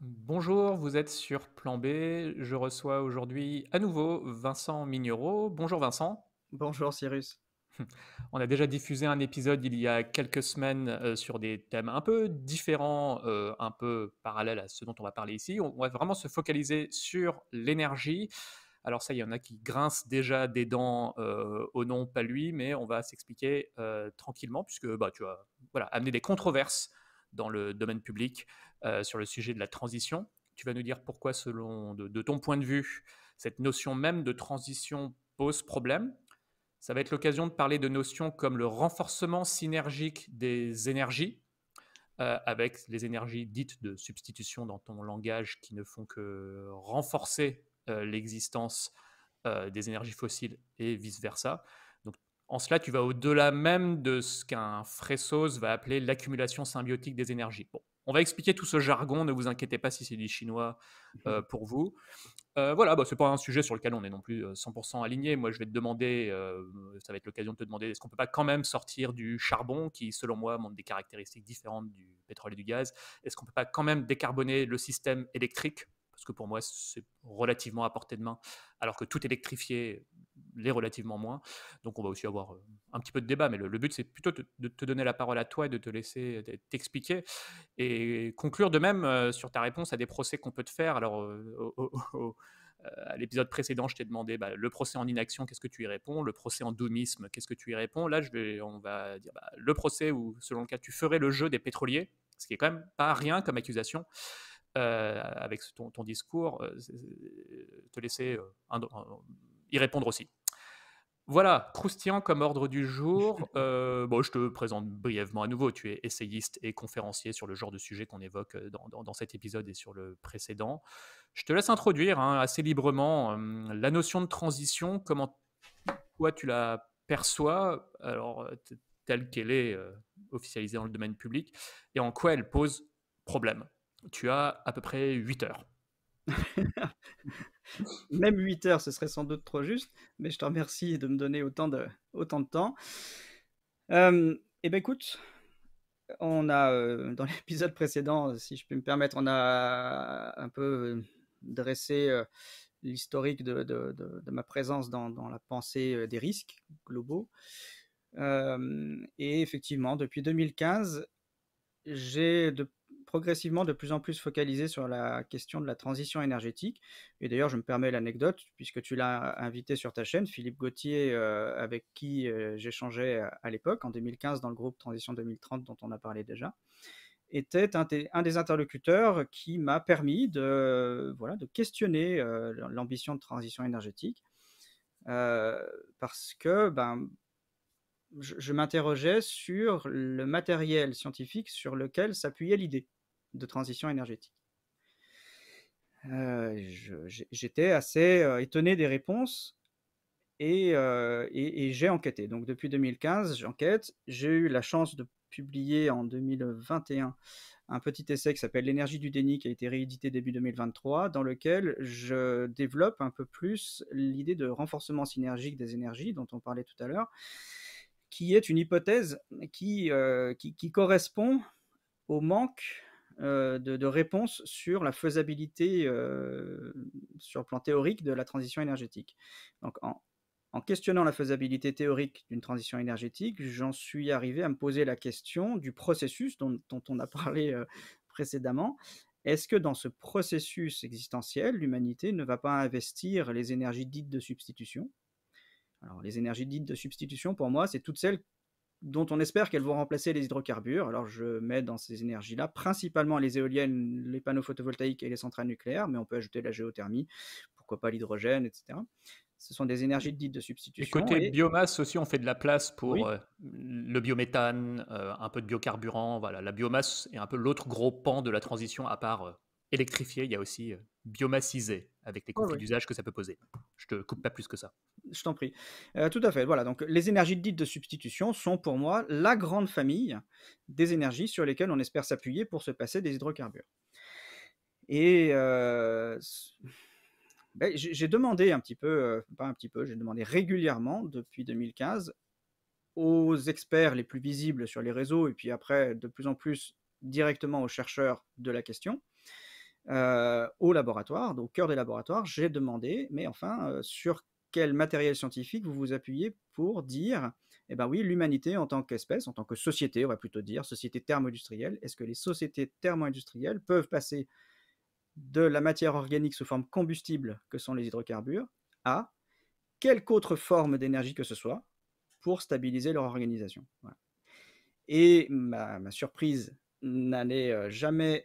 Bonjour, vous êtes sur Plan B. Je reçois aujourd'hui à nouveau Vincent Mignereau. Bonjour Vincent. Bonjour Cyrus. On a déjà diffusé un épisode il y a quelques semaines sur des thèmes un peu différents, un peu parallèles à ce dont on va parler ici. On va vraiment se focaliser sur l'énergie. Alors ça, il y en a qui grincent déjà des dents au non, pas lui, mais on va s'expliquer tranquillement puisque bah, tu as voilà, amené des controverses dans le domaine public sur le sujet de la transition. Tu vas nous dire pourquoi, selon de ton point de vue, cette notion même de transition pose problème. Ça va être l'occasion de parler de notions comme le renforcement synergique des énergies, avec les énergies dites de substitution dans ton langage qui ne font que renforcer l'existence des énergies fossiles et vice-versa. Donc, en cela, tu vas au-delà même de ce qu'un Fressos va appeler l'accumulation symbiotique des énergies. Bon, on va expliquer tout ce jargon, ne vous inquiétez pas si c'est du chinois pour vous. Voilà, bah, c'est pas un sujet sur lequel on est non plus 100% aligné. Moi, je vais te demander, ça va être l'occasion de te demander, est-ce qu'on peut pas quand même sortir du charbon, qui, selon moi, montre des caractéristiques différentes du pétrole et du gaz. Est-ce qu'on peut pas quand même décarboner le système électrique? Parce que pour moi, c'est relativement à portée de main, alors que tout électrifié l'est relativement moins. Donc, on va aussi avoir un petit peu de débat, mais le but, c'est plutôt de te donner la parole à toi et de te laisser t'expliquer et conclure de même sur ta réponse à des procès qu'on peut te faire. Alors, à l'épisode précédent, je t'ai demandé bah, le procès en inaction, qu'est-ce que tu y réponds? Le procès en doomisme, qu'est-ce que tu y réponds? Là, on va dire bah, le procès où, selon le cas, tu ferais le jeu des pétroliers, ce qui est quand même pas rien comme accusation, avec ton discours, te laisser y répondre aussi. Voilà, croustillant comme ordre du jour. Bon, je te présente brièvement à nouveau. Tu es essayiste et conférencier sur le genre de sujet qu'on évoque dans cet épisode et sur le précédent. Je te laisse introduire hein, assez librement la notion de transition, comment toi tu la perçois, alors telle qu'elle est officialisée dans le domaine public, et en quoi elle pose problème. Tu as à peu près 8 heures. Même 8 heures, ce serait sans doute trop juste, mais je te remercie de me donner autant de temps. Et ben écoute, on a, dans l'épisode précédent, si je puis me permettre, on a un peu, dressé, l'historique de ma présence dans la pensée, des risques globaux. Et effectivement, depuis 2015, j'ai progressivement de plus en plus focalisé sur la question de la transition énergétique. Et d'ailleurs, je me permets l'anecdote, puisque tu l'as invité sur ta chaîne, Philippe Gauthier, avec qui j'échangeais à l'époque, en 2015, dans le groupe Transition 2030 dont on a parlé déjà, était un des interlocuteurs qui m'a permis voilà, de questionner l'ambition de transition énergétique. Parce que ben, je m'interrogeais sur le matériel scientifique sur lequel s'appuyait l'idée de transition énergétique. J'étais assez, étonné des réponses et j'ai enquêté. Donc depuis 2015, j'enquête. J'ai eu la chance de publier en 2021 un petit essai qui s'appelle «L'énergie du déni», qui a été réédité début 2023, dans lequel je développe un peu plus l'idée de renforcement synergique des énergies dont on parlait tout à l'heure, qui est une hypothèse qui correspond au manque de réponses sur la faisabilité sur le plan théorique de la transition énergétique. Donc en questionnant la faisabilité théorique d'une transition énergétique, j'en suis arrivé à me poser la question du processus dont on a parlé précédemment. Est-ce que dans ce processus existentiel, l'humanité ne va pas investir les énergies dites de substitution? Alors les énergies dites de substitution, pour moi, c'est toutes celles dont on espère qu'elles vont remplacer les hydrocarbures. Alors je mets dans ces énergies-là principalement les éoliennes, les panneaux photovoltaïques et les centrales nucléaires, mais on peut ajouter la géothermie, pourquoi pas l'hydrogène, etc. Ce sont des énergies dites de Et substitution côté et biomasse aussi, on fait de la place pour oui, le biométhane, un peu de biocarburant. Voilà, la biomasse est un peu l'autre gros pan de la transition, à part électrifier. Il y a aussi biomassiser, avec les oui, conflits oui, d'usage que ça peut poser. Je te coupe pas plus que ça. je t'en prie. Tout à fait, voilà, donc les énergies dites de substitution sont pour moi la grande famille des énergies sur lesquelles on espère s'appuyer pour se passer des hydrocarbures. Et beh, j'ai demandé un petit peu, pas un petit peu, j'ai demandé régulièrement depuis 2015 aux experts les plus visibles sur les réseaux et puis après de plus en plus directement aux chercheurs de la question, au laboratoire, donc au cœur des laboratoires, j'ai demandé: «Mais enfin, sur quel matériel scientifique vous vous appuyez pour dire, eh ben oui, l'humanité en tant qu'espèce, en tant que société, on va plutôt dire, société thermo-industrielle, est-ce que les sociétés thermo-industrielles peuvent passer de la matière organique sous forme combustible que sont les hydrocarbures à quelque autre forme d'énergie que ce soit pour stabiliser leur organisation?» Voilà. Et ma surprise n'allait, jamais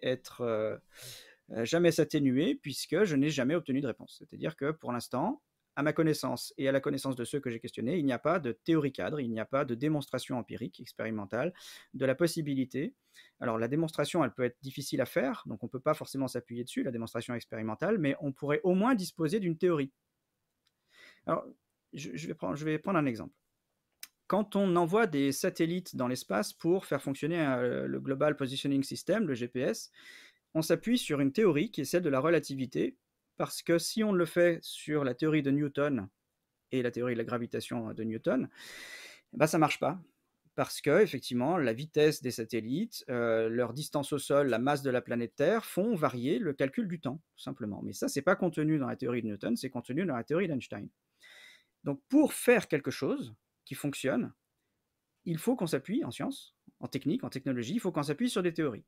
s'atténuer puisque je n'ai jamais obtenu de réponse. C'est-à-dire que pour l'instant, à ma connaissance et à la connaissance de ceux que j'ai questionnés, il n'y a pas de théorie cadre, il n'y a pas de démonstration empirique, expérimentale, de la possibilité. Alors la démonstration, elle peut être difficile à faire, donc on ne peut pas forcément s'appuyer dessus, la démonstration expérimentale, mais on pourrait au moins disposer d'une théorie. Alors, je vais prendre un exemple. Quand on envoie des satellites dans l'espace pour faire fonctionner le Global Positioning System, le GPS, on s'appuie sur une théorie qui est celle de la relativité, parce que si on le fait sur la théorie de Newton et la théorie de la gravitation de Newton, bah, ça ne marche pas. Parce que, effectivement, la vitesse des satellites, leur distance au sol, la masse de la planète Terre font varier le calcul du temps, tout simplement. Mais ça, c'est pas contenu dans la théorie de Newton, c'est contenu dans la théorie d'Einstein. Donc, pour faire quelque chose qui fonctionne, il faut qu'on s'appuie en science, en technique, en technologie, il faut qu'on s'appuie sur des théories.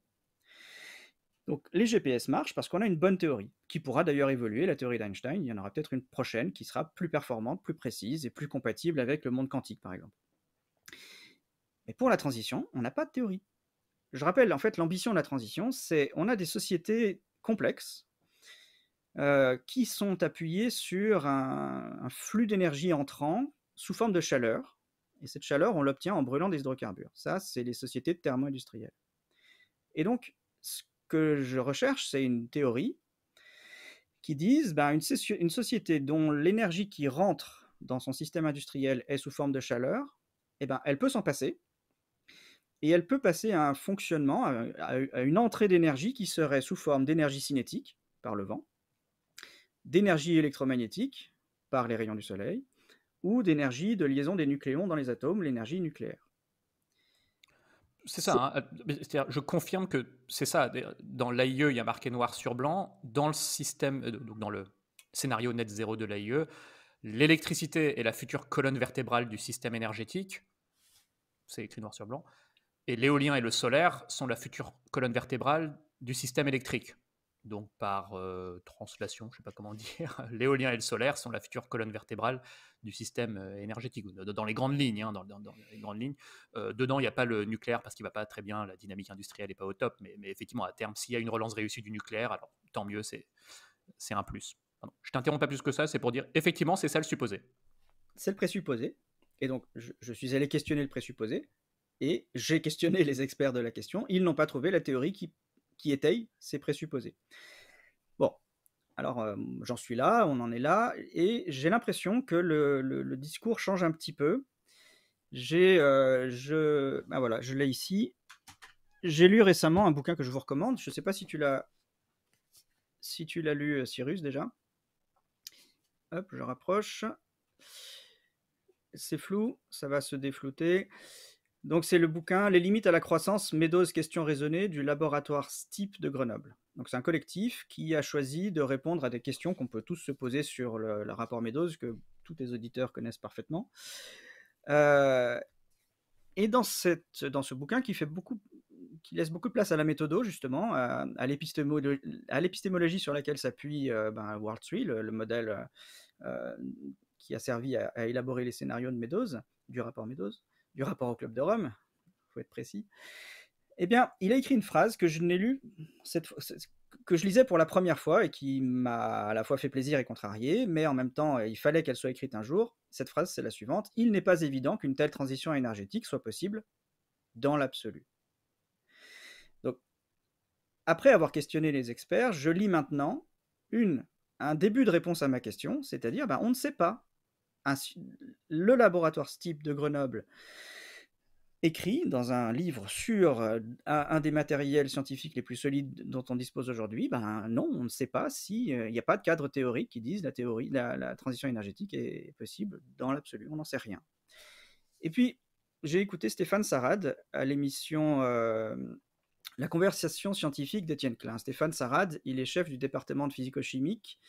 Donc les GPS marchent parce qu'on a une bonne théorie, qui pourra d'ailleurs évoluer, la théorie d'Einstein, il y en aura peut-être une prochaine qui sera plus performante, plus précise et plus compatible avec le monde quantique par exemple. Mais pour la transition, on n'a pas de théorie. Je rappelle, en fait, l'ambition de la transition, c'est on a des sociétés complexes qui sont appuyées sur un flux d'énergie entrant sous forme de chaleur, et cette chaleur, on l'obtient en brûlant des hydrocarbures. Ça, c'est les sociétés thermo-industrielles. Et donc, ce que je recherche, c'est une théorie qui dise ben, une société dont l'énergie qui rentre dans son système industriel est sous forme de chaleur, eh ben, elle peut s'en passer, et elle peut passer à un fonctionnement, à une entrée d'énergie qui serait sous forme d'énergie cinétique, par le vent, d'énergie électromagnétique, par les rayons du soleil, ou d'énergie de liaison des nucléons dans les atomes, l'énergie nucléaire. C'est ça, hein, c'est-à-dire, je confirme que c'est ça. Dans l'AIE, il y a marqué noir sur blanc. Dans le système, donc dans le scénario net zéro de l'AIE, l'électricité est la future colonne vertébrale du système énergétique. C'est écrit noir sur blanc. Et l'éolien et le solaire sont la future colonne vertébrale du système électrique. Donc par translation, je ne sais pas comment dire, l'éolien et le solaire sont la future colonne vertébrale du système énergétique, dans les grandes lignes. Hein, dans les grandes lignes. Dedans, il n'y a pas le nucléaire parce qu'il ne va pas très bien, la dynamique industrielle n'est pas au top, mais effectivement, à terme, s'il y a une relance réussie du nucléaire, alors tant mieux, c'est un plus. Pardon. Je t'interromps pas plus que ça, c'est pour dire, effectivement, c'est ça le supposé. C'est le présupposé, et donc je suis allé questionner le présupposé, et j'ai questionné les experts de la question, ils n'ont pas trouvé la théorie qui étaye ces présupposés. Bon, alors j'en suis là, on en est là, et j'ai l'impression que le discours change un petit peu. Ben voilà, je l'ai ici. J'ai lu récemment un bouquin que je vous recommande. Je ne sais pas si tu l'as lu, Cyrus, déjà. Hop, je rapproche. C'est flou, ça va se déflouter. Donc c'est le bouquin Les limites à la croissance, Meadows questions raisonnées du laboratoire STEEP de Grenoble. Donc c'est un collectif qui a choisi de répondre à des questions qu'on peut tous se poser sur le rapport Meadows, que tous les auditeurs connaissent parfaitement. Et dans ce bouquin qui laisse beaucoup de place à la méthodo, justement, à l'épistémologie sur laquelle s'appuie World 3, le modèle qui a servi à élaborer les scénarios de Meadows, du rapport Meadows, du rapport au Club de Rome, il faut être précis. Eh bien, il a écrit une phrase que je n'ai lue, que je lisais pour la première fois et qui m'a à la fois fait plaisir et contrarié, mais en même temps, il fallait qu'elle soit écrite un jour. Cette phrase, c'est la suivante: il n'est pas évident qu'une telle transition énergétique soit possible dans l'absolu. Donc, après avoir questionné les experts, je lis maintenant un début de réponse à ma question, c'est-à-dire, on ne sait pas. Le laboratoire STEEP de Grenoble écrit dans un livre sur un des matériels scientifiques les plus solides dont on dispose aujourd'hui, non, on ne sait pas s'il n'y a pas de cadre théorique qui dise la transition énergétique est possible dans l'absolu, on n'en sait rien. Et puis, j'ai écouté Stéphane Sarad à l'émission La conversation scientifique d'Étienne Klein. Stéphane Sarad, il est chef du département de physico-chimique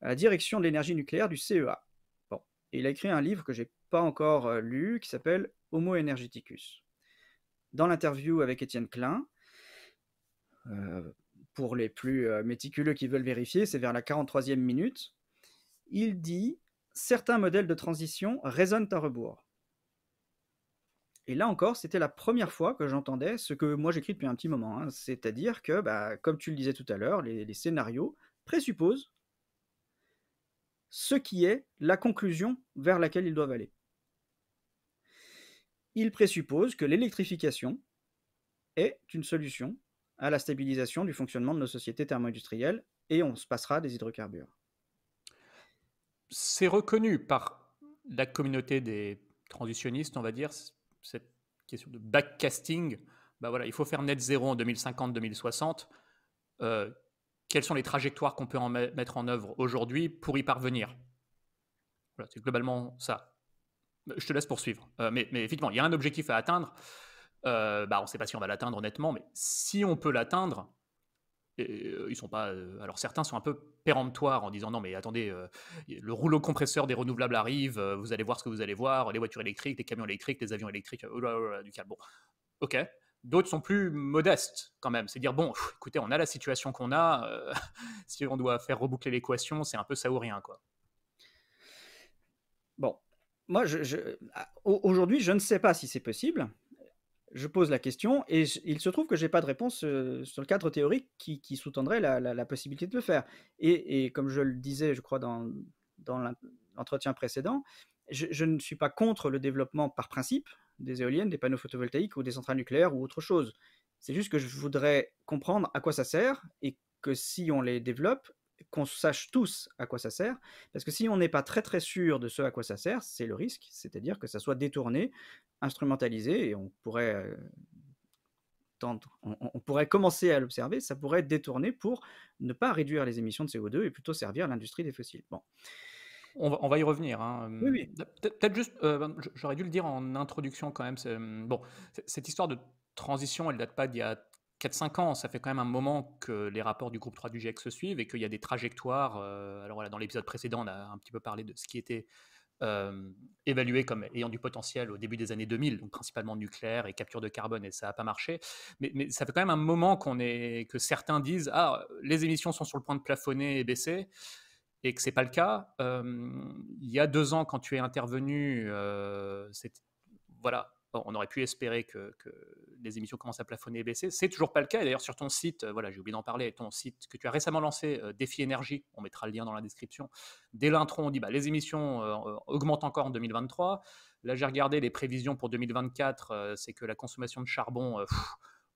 à la direction de l'énergie nucléaire du CEA. Bon. Et il a écrit un livre que j'ai pas encore lu qui s'appelle Homo Energeticus. Dans l'interview avec Étienne Klein, pour les plus méticuleux qui veulent vérifier, c'est vers la 43e minute, il dit « Certains modèles de transition résonnent à rebours ». Et là encore, c'était la première fois que j'entendais ce que moi j'écris depuis un petit moment, hein. C'est-à-dire que, bah, comme tu le disais tout à l'heure, les scénarios présupposent ce qui est la conclusion vers laquelle ils doivent aller. Ils présupposent que l'électrification est une solution à la stabilisation du fonctionnement de nos sociétés thermo-industrielles et on se passera des hydrocarbures. C'est reconnu par la communauté des transitionnistes, on va dire, cette question de backcasting. Bah voilà, il faut faire net zéro en 2050-2060. Quelles sont les trajectoires qu'on peut mettre en œuvre aujourd'hui pour y parvenir? Voilà, c'est globalement ça. Je te laisse poursuivre. Mais effectivement, il y a un objectif à atteindre. Bah, on ne sait pas si on va l'atteindre honnêtement, mais si on peut l'atteindre, ils sont pas. Alors certains sont un peu péremptoires en disant non mais attendez, le rouleau compresseur des renouvelables arrive, vous allez voir ce que vous allez voir, les voitures électriques, les camions électriques, les avions électriques, oh là là, du calme. Bon, ok. D'autres sont plus modestes quand même, c'est dire bon, écoutez, on a la situation qu'on a, si on doit faire reboucler l'équation, c'est un peu ça ou rien quoi. Bon, moi aujourd'hui je ne sais pas si c'est possible. Je pose la question et il se trouve que j'ai pas de réponse sur le cadre théorique qui sous-tendrait la possibilité de le faire. Et comme je le disais, je crois, dans l'entretien précédent, je ne suis pas contre le développement par principe des éoliennes, des panneaux photovoltaïques ou des centrales nucléaires ou autre chose. C'est juste que je voudrais comprendre à quoi ça sert et que si on les développe, qu'on sache tous à quoi ça sert. Parce que si on n'est pas très très sûr de ce à quoi ça sert, c'est le risque, c'est-à-dire que ça soit détourné, instrumentalisé, et on pourrait on pourrait commencer à l'observer, ça pourrait être détourné pour ne pas réduire les émissions de CO2 et plutôt servir l'industrie des fossiles. Bon. On va y revenir. Hein. Oui, oui. Peut-être juste, j'aurais dû le dire en introduction quand même. Bon, cette histoire de transition, elle date pas d'il y a 4-5 ans. Ça fait quand même un moment que les rapports du groupe 3 du GIEC se suivent et qu'il y a des trajectoires. Alors voilà, dans l'épisode précédent, on a un petit peu parlé de ce qui était évalué comme ayant du potentiel au début des années 2000, donc principalement nucléaire et capture de carbone, et ça n'a pas marché. Mais ça fait quand même un moment que certains disent ah, les émissions sont sur le point de plafonner et baisser, et que c'est pas le cas. Il y a 2 ans, quand tu es intervenu, voilà, on aurait pu espérer que les émissions commencent à plafonner et baisser. C'est toujours pas le cas. Et d'ailleurs, sur ton site, voilà, j'ai oublié d'en parler, ton site que tu as récemment lancé, Défi Énergie, on mettra le lien dans la description. Dès l'intro, on dit bah, les émissions augmentent encore en 2023. Là, j'ai regardé les prévisions pour 2024, c'est que la consommation de charbon,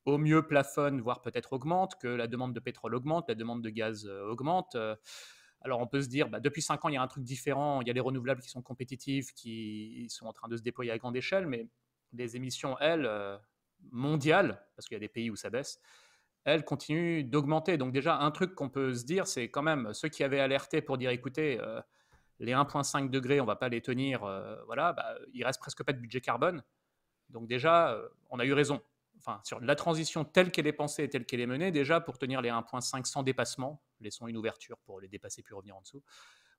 au mieux plafonne, voire peut-être augmente, que la demande de pétrole augmente, la demande de gaz augmente. Alors on peut se dire, bah, depuis 5 ans, il y a un truc différent, il y a les renouvelables qui sont compétitifs, qui sont en train de se déployer à grande échelle, mais les émissions, elles, mondiales, parce qu'il y a des pays où ça baisse, elles continuent d'augmenter. Donc déjà, un truc qu'on peut se dire, c'est quand même ceux qui avaient alerté pour dire, écoutez, les 1,5 degrés, on ne va pas les tenir, voilà, bah, il reste presque pas de budget carbone. Donc déjà, on a eu raison. Enfin, sur la transition telle qu'elle est pensée et telle qu'elle est menée, déjà, pour tenir les 1,5 sans dépassement, laissons une ouverture pour les dépasser puis revenir en dessous,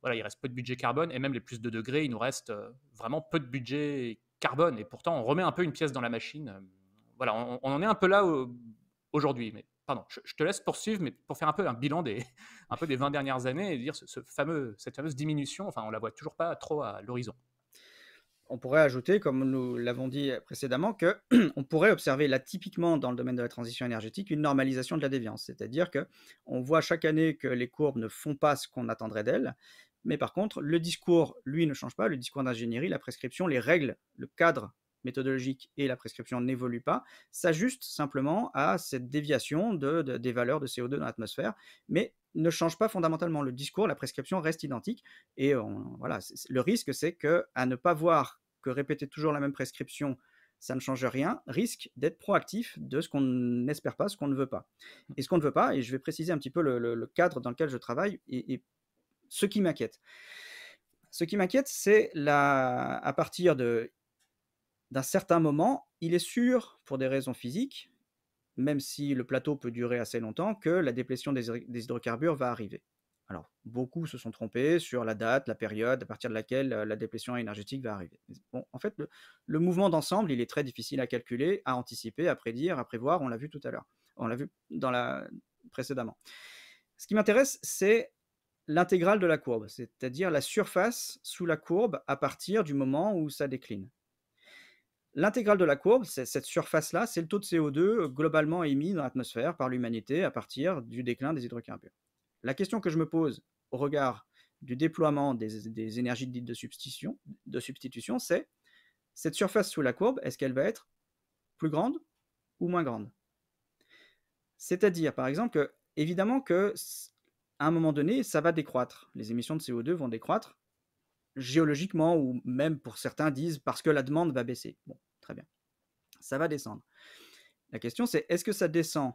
voilà, il reste peu de budget carbone, et même les plus de degrés, il nous reste vraiment peu de budget carbone, et pourtant, on remet un peu une pièce dans la machine. Voilà, on en est un peu là aujourd'hui, mais pardon, je te laisse poursuivre, mais pour faire un peu un bilan un peu des 20 dernières années et dire cette fameuse diminution, enfin, on la voit toujours pas trop à l'horizon. On pourrait ajouter, comme nous l'avons dit précédemment, que on pourrait observer là typiquement dans le domaine de la transition énergétique une normalisation de la déviance. C'est-à-dire que on voit chaque année que les courbes ne font pas ce qu'on attendrait d'elles, mais par contre, le discours, lui, ne change pas. Le discours d'ingénierie, la prescription, les règles, le cadre méthodologique et la prescription n'évoluent pas, s'ajustent simplement à cette déviation des valeurs de CO2 dans l'atmosphère, mais ne change pas fondamentalement. Le discours, la prescription reste identique. Et voilà, le risque, c'est que à ne pas voir que répéter toujours la même prescription, ça ne change rien, risque d'être proactif de ce qu'on n'espère pas, ce qu'on ne veut pas. Et ce qu'on ne veut pas, et je vais préciser un petit peu le cadre dans lequel je travaille, et ce qui m'inquiète. Ce qui m'inquiète, c'est à partir d'un certain moment, il est sûr, pour des raisons physiques, même si le plateau peut durer assez longtemps, que la déplétion des hydrocarbures va arriver. Alors, beaucoup se sont trompés sur la date, la période à partir de laquelle la déplétion énergétique va arriver. Bon, en fait, le mouvement d'ensemble, il est très difficile à calculer, à anticiper, à prédire, à prévoir. On l'a vu tout à l'heure. On l'a vu précédemment. Ce qui m'intéresse, c'est l'intégrale de la courbe, c'est-à-dire la surface sous la courbe à partir du moment où ça décline. L'intégrale de la courbe, cette surface-là, c'est le taux de CO2 globalement émis dans l'atmosphère par l'humanité à partir du déclin des hydrocarbures. La question que je me pose au regard du déploiement des énergies dites de substitution, c'est cette surface sous la courbe, est-ce qu'elle va être plus grande ou moins grande? C'est-à-dire, par exemple, que, évidemment que à un moment donné, ça va décroître. Les émissions de CO2 vont décroître géologiquement, ou même pour certains disent parce que la demande va baisser. Bon, très bien. Ça va descendre. La question, c'est est-ce que ça descend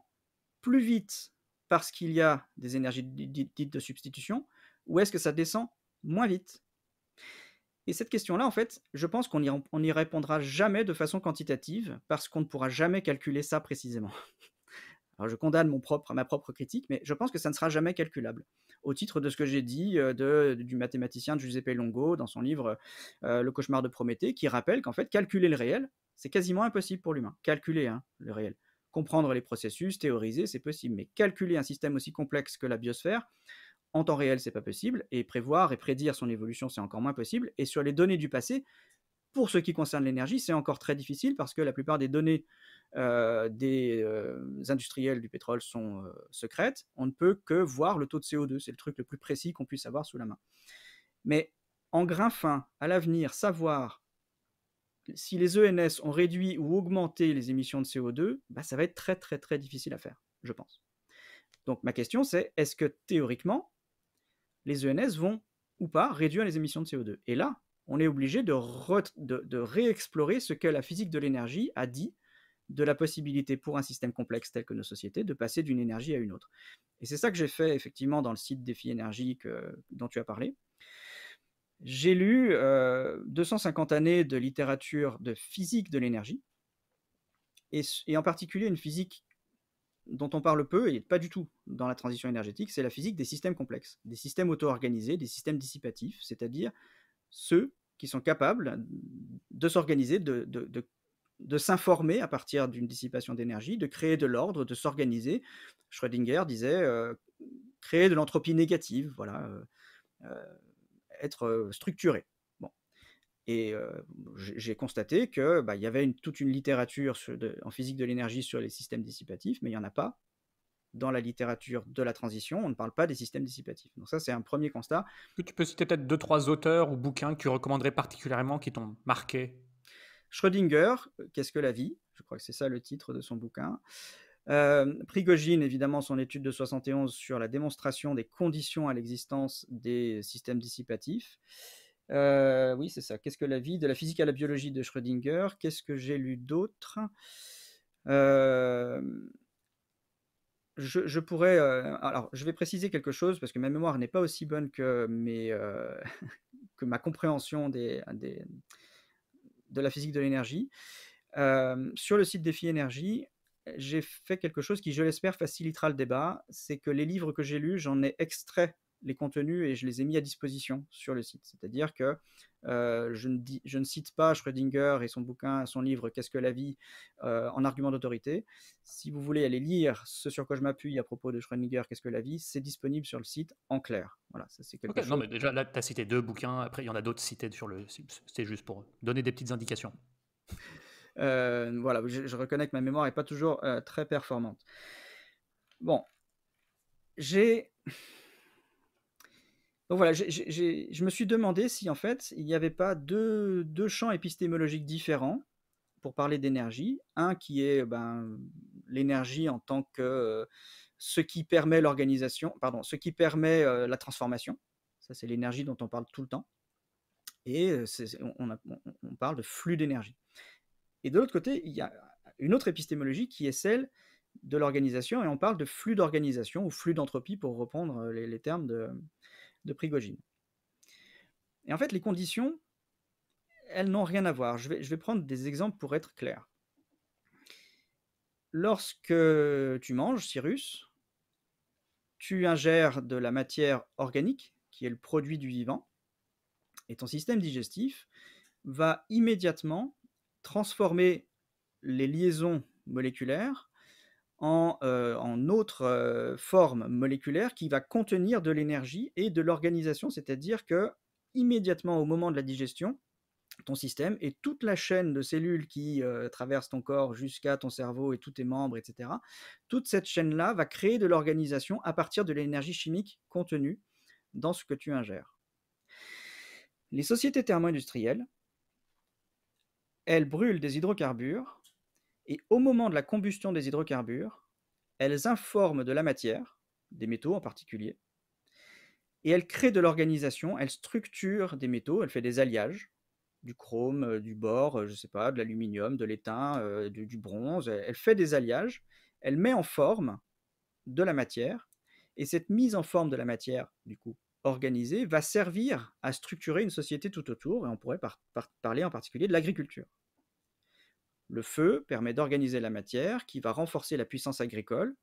plus vite parce qu'il y a des énergies dites de substitution, ou est-ce que ça descend moins vite? Et cette question-là, en fait, je pense qu'on n'y répondra jamais de façon quantitative, parce qu'on ne pourra jamais calculer ça précisément. Alors je condamne ma propre critique, mais je pense que ça ne sera jamais calculable. Au titre de ce que j'ai dit du mathématicien Giuseppe Longo dans son livre Le cauchemar de Prométhée, qui rappelle qu'en fait, calculer le réel, c'est quasiment impossible pour l'humain. Calculer le réel. Comprendre les processus, théoriser, c'est possible, mais calculer un système aussi complexe que la biosphère, en temps réel, c'est pas possible, et prévoir et prédire son évolution, c'est encore moins possible. Et sur les données du passé, pour ce qui concerne l'énergie, c'est encore très difficile parce que la plupart des données des industriels du pétrole sont secrètes. On ne peut que voir le taux de CO2. C'est le truc le plus précis qu'on puisse avoir sous la main. Mais en grain fin, à l'avenir, savoir si les ENS ont réduit ou augmenté les émissions de CO2, bah, ça va être très très très difficile à faire, je pense. Donc ma question c'est, est-ce que théoriquement, les ENS vont ou pas réduire les émissions de CO2? Et là, on est obligé de réexplorer ce que la physique de l'énergie a dit de la possibilité pour un système complexe tel que nos sociétés de passer d'une énergie à une autre. Et c'est ça que j'ai fait effectivement dans le site Défi Énergie dont tu as parlé. J'ai lu 250 années de littérature de physique de l'énergie, et en particulier une physique dont on parle peu et pas du tout dans la transition énergétique, c'est la physique des systèmes complexes, des systèmes auto-organisés, des systèmes dissipatifs, c'est-à-dire ceux qui sont capables de s'organiser, de s'informer à partir d'une dissipation d'énergie, de créer de l'ordre, de s'organiser. Schrödinger disait créer de l'entropie négative, voilà, être structuré. Bon. Et j'ai constaté que y avait toute une littérature en physique de l'énergie sur les systèmes dissipatifs, mais il n'y en a pas dans la littérature de la transition. On ne parle pas des systèmes dissipatifs. Donc ça, c'est un premier constat. Est-ce que tu peux citer peut-être 2-3 auteurs ou bouquins que tu recommanderais particulièrement qui t'ont marqué? Schrödinger, Qu'est-ce que la vie? Je crois que c'est ça le titre de son bouquin. Prigogine, évidemment, son étude de 71 sur la démonstration des conditions à l'existence des systèmes dissipatifs. Oui, c'est ça. Qu'est-ce que la vie? De la physique à la biologie de Schrödinger. Qu'est-ce que j'ai lu d'autre? Je pourrais. Alors, je vais préciser quelque chose parce que ma mémoire n'est pas aussi bonne que, que ma compréhension de la physique de l'énergie. Sur le site Défi Énergie, j'ai fait quelque chose qui, je l'espère, facilitera le débat. C'est que les livres que j'ai lus, j'en ai extrait les contenus et je les ai mis à disposition sur le site. C'est-à-dire que je ne cite pas Schrödinger et son bouquin, son livre Qu'est-ce que la vie en argument d'autorité. Si vous voulez aller lire ce sur quoi je m'appuie à propos de Schrödinger, Qu'est-ce que la vie, c'est disponible sur le site en clair. Voilà, ça c'est quelque Ok, non, chose. mais déjà là, tu as cité 2 bouquins, après il y en a d'autres cités sur le site. C'était juste pour donner des petites indications. Voilà, je reconnais que ma mémoire n'est pas toujours très performante. Bon, donc voilà, je me suis demandé si en fait il n'y avait pas deux champs épistémologiques différents pour parler d'énergie. Un qui est l'énergie en tant que ce qui permet l'organisation, pardon, ce qui permet la transformation. Ça, c'est l'énergie dont on parle tout le temps. Et on parle de flux d'énergie. Et de l'autre côté, il y a une autre épistémologie qui est celle de l'organisation, et on parle de flux d'organisation ou flux d'entropie pour reprendre les termes de Prigogine. Et en fait, les conditions, elles n'ont rien à voir. Je vais prendre des exemples pour être clair. Lorsque tu manges, Cyrus, tu ingères de la matière organique, qui est le produit du vivant, et ton système digestif va immédiatement transformer les liaisons moléculaires en autre forme moléculaire qui va contenir de l'énergie et de l'organisation. C'est-à-dire que immédiatement au moment de la digestion, ton système et toute la chaîne de cellules qui traverse ton corps jusqu'à ton cerveau et tous tes membres, etc., toute cette chaîne-là va créer de l'organisation à partir de l'énergie chimique contenue dans ce que tu ingères. Les sociétés thermo-industrielles, elles brûlent des hydrocarbures et au moment de la combustion des hydrocarbures, elles informent de la matière, des métaux en particulier, et elles créent de l'organisation, elles structurent des métaux, elles font des alliages, du chrome, du bore, je sais pas, de l'aluminium, de l'étain, du bronze, elle fait des alliages, elle met en forme de la matière, et cette mise en forme de la matière, du coup, organisée, va servir à structurer une société tout autour, et on pourrait parler en particulier de l'agriculture. Le feu permet d'organiser la matière qui va renforcer la puissance agricole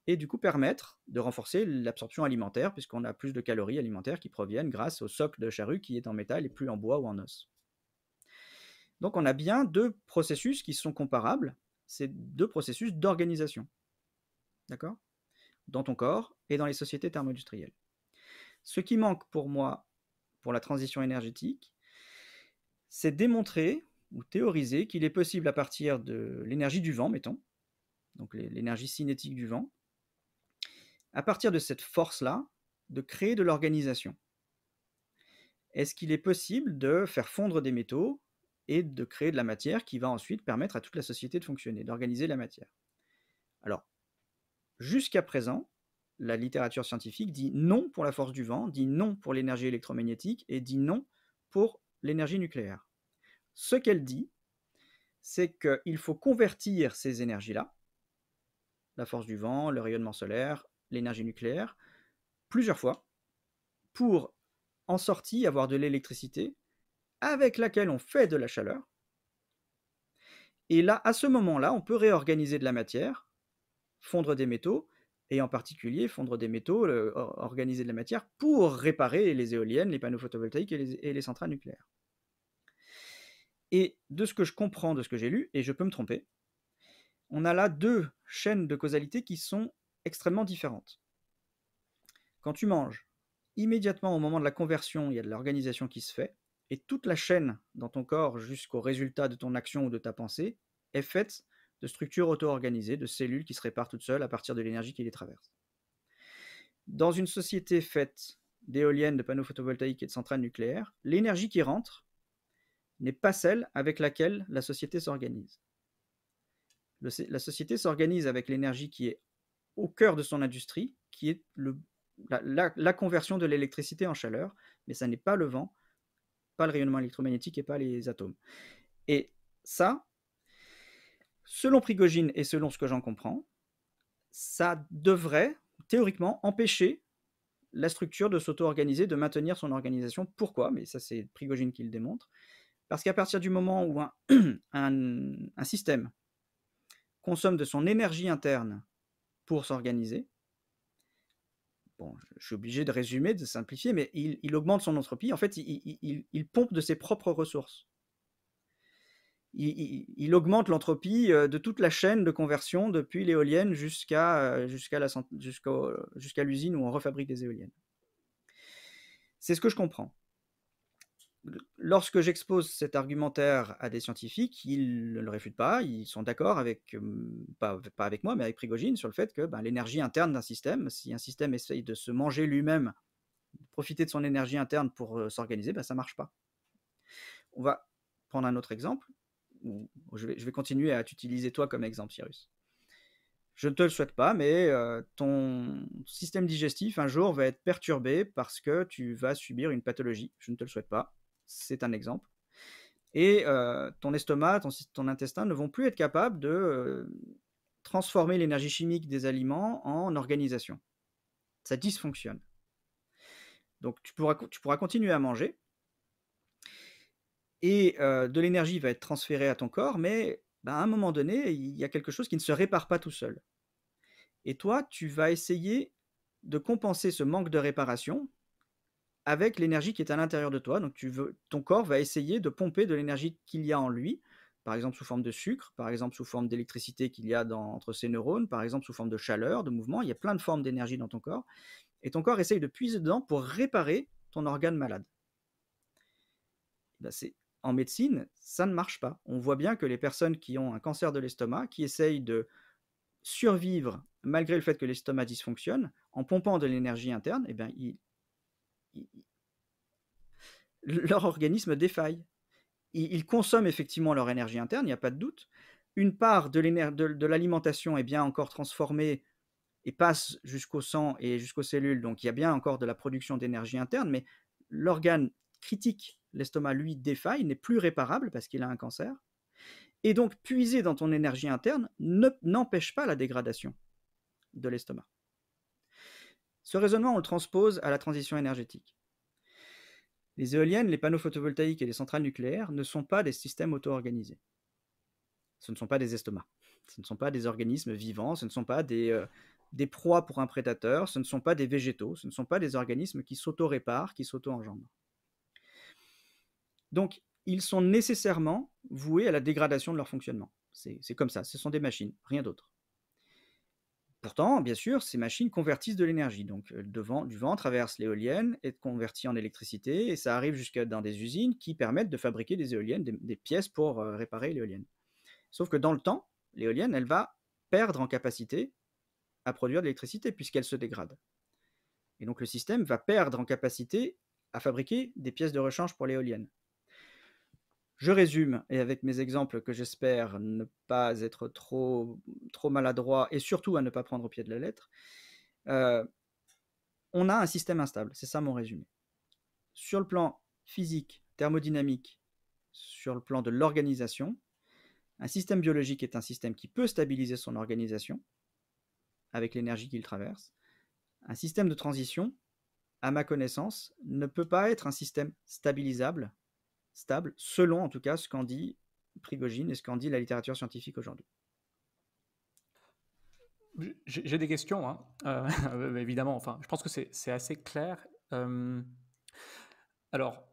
et du coup permettre de renforcer l'absorption alimentaire puisqu'on a plus de calories alimentaires qui proviennent grâce au socle de charrue qui est en métal et plus en bois ou en os. Donc on a bien deux processus qui sont comparables, c'est deux processus d'organisation, d'accord, dans ton corps et dans les sociétés thermo-industrielles. Ce qui manque pour moi pour la transition énergétique, c'est démontrer ou théoriser qu'il est possible à partir de l'énergie du vent, mettons, donc l'énergie cinétique du vent, à partir de cette force-là, de créer de l'organisation. Est-ce qu'il est possible de faire fondre des métaux et de créer de la matière qui va ensuite permettre à toute la société de fonctionner, d'organiser la matière? Alors, jusqu'à présent, la littérature scientifique dit non pour la force du vent, dit non pour l'énergie électromagnétique et dit non pour l'énergie nucléaire. Ce qu'elle dit, c'est qu'il faut convertir ces énergies-là, la force du vent, le rayonnement solaire, l'énergie nucléaire, plusieurs fois, pour en sortie avoir de l'électricité avec laquelle on fait de la chaleur. Et là, à ce moment-là, on peut réorganiser de la matière, fondre des métaux, et en particulier fondre des métaux, organiser de la matière pour réparer les éoliennes, les panneaux photovoltaïques et les centrales nucléaires. Et de ce que je comprends, de ce que j'ai lu, et je peux me tromper, on a là deux chaînes de causalité qui sont extrêmement différentes. Quand tu manges, immédiatement au moment de la conversion, il y a de l'organisation qui se fait, et toute la chaîne dans ton corps jusqu'au résultat de ton action ou de ta pensée est faite de structures auto-organisées, de cellules qui se réparent toutes seules à partir de l'énergie qui les traverse. Dans une société faite d'éoliennes, de panneaux photovoltaïques et de centrales nucléaires, l'énergie qui rentre n'est pas celle avec laquelle la société s'organise. La société s'organise avec l'énergie qui est au cœur de son industrie, qui est la conversion de l'électricité en chaleur, mais ça n'est pas le vent, pas le rayonnement électromagnétique et pas les atomes. Et ça, selon Prigogine et selon ce que j'en comprends, ça devrait théoriquement empêcher la structure de s'auto-organiser, de maintenir son organisation. Pourquoi? Mais ça, c'est Prigogine qui le démontre. Parce qu'à partir du moment où un système consomme de son énergie interne pour s'organiser, bon, je suis obligé de résumer, de simplifier, mais il augmente son entropie. En fait, il pompe de ses propres ressources. Il augmente l'entropie de toute la chaîne de conversion depuis l'éolienne jusqu'à l'usine où on refabrique des éoliennes. C'est ce que je comprends. Lorsque j'expose cet argumentaire à des scientifiques, ils ne le réfutent pas, ils sont d'accord avec, pas avec moi, mais avec Prigogine, sur le fait que l'énergie interne d'un système, si un système essaye de se manger lui-même, profiter de son énergie interne pour s'organiser, ça ne marche pas. On va prendre un autre exemple. Je vais continuer à t'utiliser toi comme exemple, Cyrus. Je ne te le souhaite pas, mais ton système digestif un jour va être perturbé parce que tu vas subir une pathologie. Je ne te le souhaite pas, c'est un exemple. Et ton estomac, ton intestin ne vont plus être capables de transformer l'énergie chimique des aliments en organisation. Ça dysfonctionne. Donc tu pourras continuer à manger, et de l'énergie va être transférée à ton corps, mais à un moment donné, il y a quelque chose qui ne se répare pas tout seul. Et toi, tu vas essayer de compenser ce manque de réparation avec l'énergie qui est à l'intérieur de toi. Donc ton corps va essayer de pomper de l'énergie qu'il y a en lui, par exemple sous forme de sucre, par exemple sous forme d'électricité qu'il y a entre ses neurones, par exemple sous forme de chaleur, de mouvement. Il y a plein de formes d'énergie dans ton corps. Et ton corps essaye de puiser dedans pour réparer ton organe malade. Ben, en médecine, ça ne marche pas. On voit bien que les personnes qui ont un cancer de l'estomac, qui essayent de survivre malgré le fait que l'estomac dysfonctionne, en pompant de l'énergie interne, eh bien, ils- leur organisme défaille. Ils consomment effectivement leur énergie interne, il n'y a pas de doute. Une part de l'alimentation est bien encore transformée et passe jusqu'au sang et jusqu'aux cellules, donc il y a bien encore de la production d'énergie interne, mais l'organe critique, l'estomac, lui, défaille, n'est plus réparable parce qu'il a un cancer. Et donc, puiser dans ton énergie interne n'empêche pas la dégradation de l'estomac. Ce raisonnement, on le transpose à la transition énergétique. Les éoliennes, les panneaux photovoltaïques et les centrales nucléaires ne sont pas des systèmes auto-organisés. Ce ne sont pas des estomacs. Ce ne sont pas des organismes vivants, ce ne sont pas des proies pour un prédateur, ce ne sont pas des végétaux, ce ne sont pas des organismes qui s'auto-réparent, qui s'auto-engendrent. Donc, ils sont nécessairement voués à la dégradation de leur fonctionnement. C'est comme ça, ce sont des machines, rien d'autre. Pourtant, bien sûr, ces machines convertissent de l'énergie. Donc, du vent traverse l'éolienne, est converti en électricité, et ça arrive jusqu'à dans des usines qui permettent de fabriquer des éoliennes, des pièces pour réparer l'éolienne. Sauf que dans le temps, l'éolienne, elle va perdre en capacité à produire de l'électricité puisqu'elle se dégrade. Et donc le système va perdre en capacité à fabriquer des pièces de rechange pour l'éolienne. Je résume, et avec mes exemples que j'espère ne pas être trop maladroit et surtout à ne pas prendre au pied de la lettre, on a un système instable, c'est ça mon résumé. Sur le plan physique, thermodynamique, sur le plan de l'organisation, un système biologique est un système qui peut stabiliser son organisation avec l'énergie qu'il traverse. Un système de transition, à ma connaissance, ne peut pas être un système stable, selon en tout cas ce qu'en dit Prigogine et ce qu'en dit la littérature scientifique aujourd'hui. J'ai des questions, hein. Évidemment. Enfin, je pense que c'est assez clair. Alors,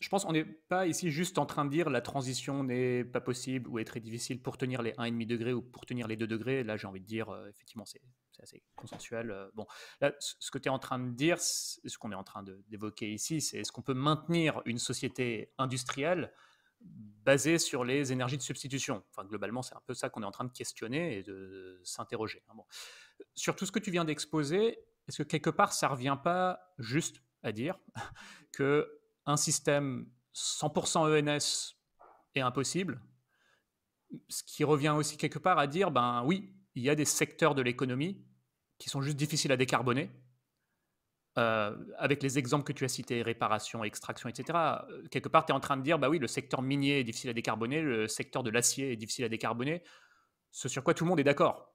je pense qu'on n'est pas ici juste en train de dire la transition n'est pas possible ou est très difficile pour tenir les 1,5 degrés ou pour tenir les 2 degrés. Là, j'ai envie de dire, effectivement, c'est assez consensuel. Bon, là, ce que tu es en train de dire, ce qu'on est en train d'évoquer ici, c'est est-ce qu'on peut maintenir une société industrielle basée sur les énergies de substitution. Enfin, globalement, c'est un peu ça qu'on est en train de questionner et de s'interroger. Bon. Sur tout ce que tu viens d'exposer, est-ce que quelque part, ça ne revient pas juste à dire qu'un système 100% ENS est impossible, ce qui revient aussi quelque part à dire, ben oui, il y a des secteurs de l'économie qui sont juste difficiles à décarboner, avec les exemples que tu as cités, réparation, extraction, etc., quelque part, tu es en train de dire, bah oui, le secteur minier est difficile à décarboner, le secteur de l'acier est difficile à décarboner, ce sur quoi tout le monde est d'accord.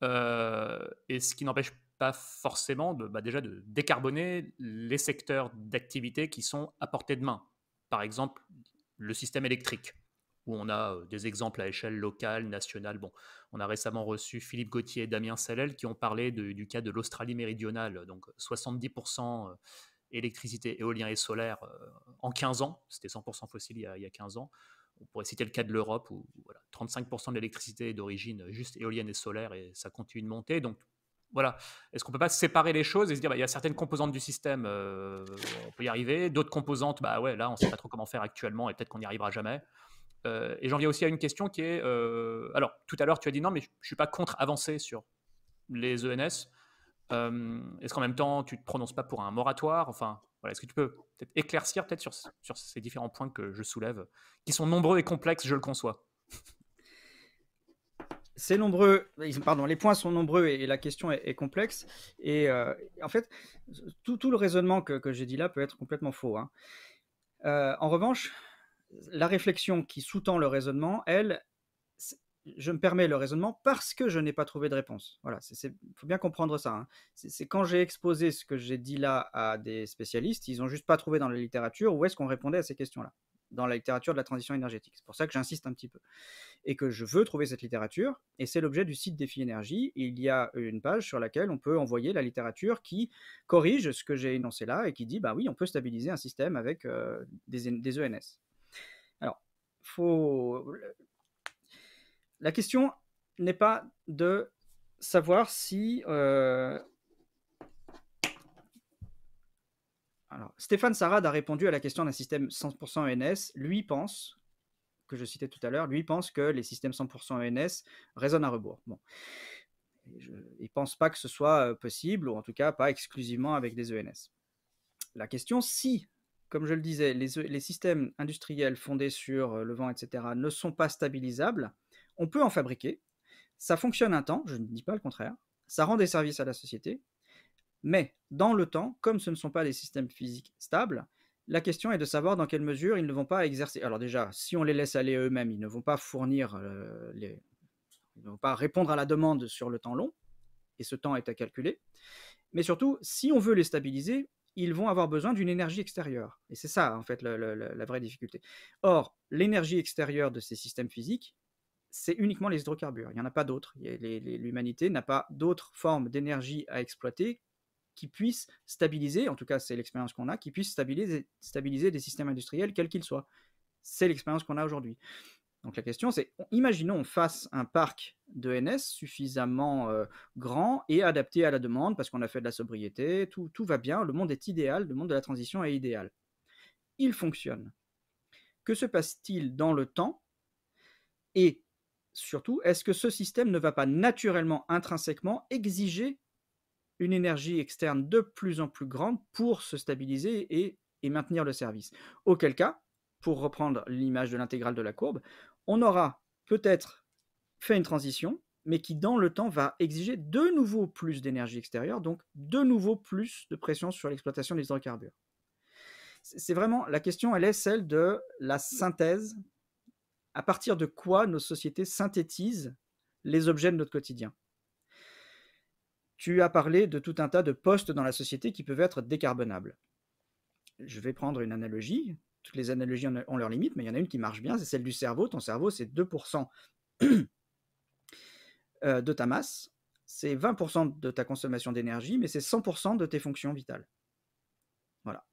Et ce qui n'empêche pas forcément déjà de décarboner les secteurs d'activité qui sont à portée de main. Par exemple, le système électrique, où on a des exemples à échelle locale, nationale. Bon, on a récemment reçu Philippe Gauthier et Damien Salel qui ont parlé du cas de l'Australie méridionale, donc 70% électricité, éolien et solaire en 15 ans. C'était 100% fossile il y a 15 ans. On pourrait citer le cas de l'Europe où voilà, 35% de l'électricité est d'origine juste éolienne et solaire et ça continue de monter. Donc voilà, est-ce qu'on peut pas séparer les choses et se dire, bah, il y a certaines composantes du système, on peut y arriver, d'autres composantes, bah ouais, là, on sait pas trop comment faire actuellement et peut-être qu'on n'y arrivera jamais. Et j'en viens aussi à une question qui est, alors tout à l'heure tu as dit non, mais je suis pas contre avancer sur les ENS. Est-ce qu'en même temps tu te prononces pas pour un moratoire? Enfin, voilà, est-ce que tu peux peut-être éclaircir peut-être sur ces différents points que je soulève, qui sont nombreux et complexes, je le conçois. C'est nombreux, pardon, les points sont nombreux et la question est complexe. Et en fait, tout le raisonnement que j'ai dit là peut être complètement faux, hein. En revanche, la réflexion qui sous-tend le raisonnement, elle, je me permets le raisonnement parce que je n'ai pas trouvé de réponse. Voilà, il faut bien comprendre ça, hein. C'est quand j'ai exposé ce que j'ai dit là à des spécialistes, ils n'ont juste pas trouvé dans la littérature où est-ce qu'on répondait à ces questions-là. dans la littérature de la transition énergétique. C'est pour ça que j'insiste un petit peu et que je veux trouver cette littérature, et c'est l'objet du site Défi Énergie. Il y a une page sur laquelle on peut envoyer la littérature qui corrige ce que j'ai énoncé là et qui dit, bah oui, on peut stabiliser un système avec des ENS. Alors, la question n'est pas de savoir si... Alors, Stéphane Sarad a répondu à la question d'un système 100% ENS. Lui pense, que je citais tout à l'heure, lui pense que les systèmes 100% ENS résonnent à rebours. Bon. Il ne pense pas que ce soit possible, ou en tout cas pas exclusivement avec des ENS. La question, si, comme je le disais, les systèmes industriels fondés sur le vent, etc., ne sont pas stabilisables, on peut en fabriquer. Ça fonctionne un temps, je ne dis pas le contraire. Ça rend des services à la société. Mais dans le temps, comme ce ne sont pas des systèmes physiques stables, la question est de savoir dans quelle mesure ils ne vont pas exercer. Alors déjà, si on les laisse aller eux-mêmes, ils ne vont pas fournir, ils ne vont pas répondre à la demande sur le temps long, et ce temps est à calculer. Mais surtout, si on veut les stabiliser, ils vont avoir besoin d'une énergie extérieure. Et c'est ça, en fait, la vraie difficulté. Or, l'énergie extérieure de ces systèmes physiques, c'est uniquement les hydrocarbures. Il n'y en a pas d'autres. L'humanité n'a pas d'autres formes d'énergie à exploiter qui puissent stabiliser, en tout cas c'est l'expérience qu'on a, qui puissent stabiliser des systèmes industriels quels qu'ils soient. C'est l'expérience qu'on a aujourd'hui. Donc la question c'est, imaginons on fasse un parc d'ENS suffisamment grand et adapté à la demande, parce qu'on a fait de la sobriété, tout va bien, le monde est idéal, le monde de la transition est idéal. Il fonctionne. Que se passe-t-il dans le temps? Et surtout, est-ce que ce système ne va pas naturellement, intrinsèquement, exiger une énergie externe de plus en plus grande pour se stabiliser et maintenir le service? Auquel cas, pour reprendre l'image de l'intégrale de la courbe, on aura peut-être fait une transition, mais qui dans le temps va exiger de nouveau plus d'énergie extérieure, donc de nouveau plus de pression sur l'exploitation des hydrocarbures. C'est vraiment, la question, elle est celle de la synthèse, à partir de quoi nos sociétés synthétisent les objets de notre quotidien. Tu as parlé de tout un tas de postes dans la société qui peuvent être décarbonables. Je vais prendre une analogie. Toutes les analogies ont leurs limites, mais il y en a une qui marche bien, c'est celle du cerveau. Ton cerveau, c'est 2% de ta masse, c'est 20% de ta consommation d'énergie, mais c'est 100% de tes fonctions vitales. Voilà.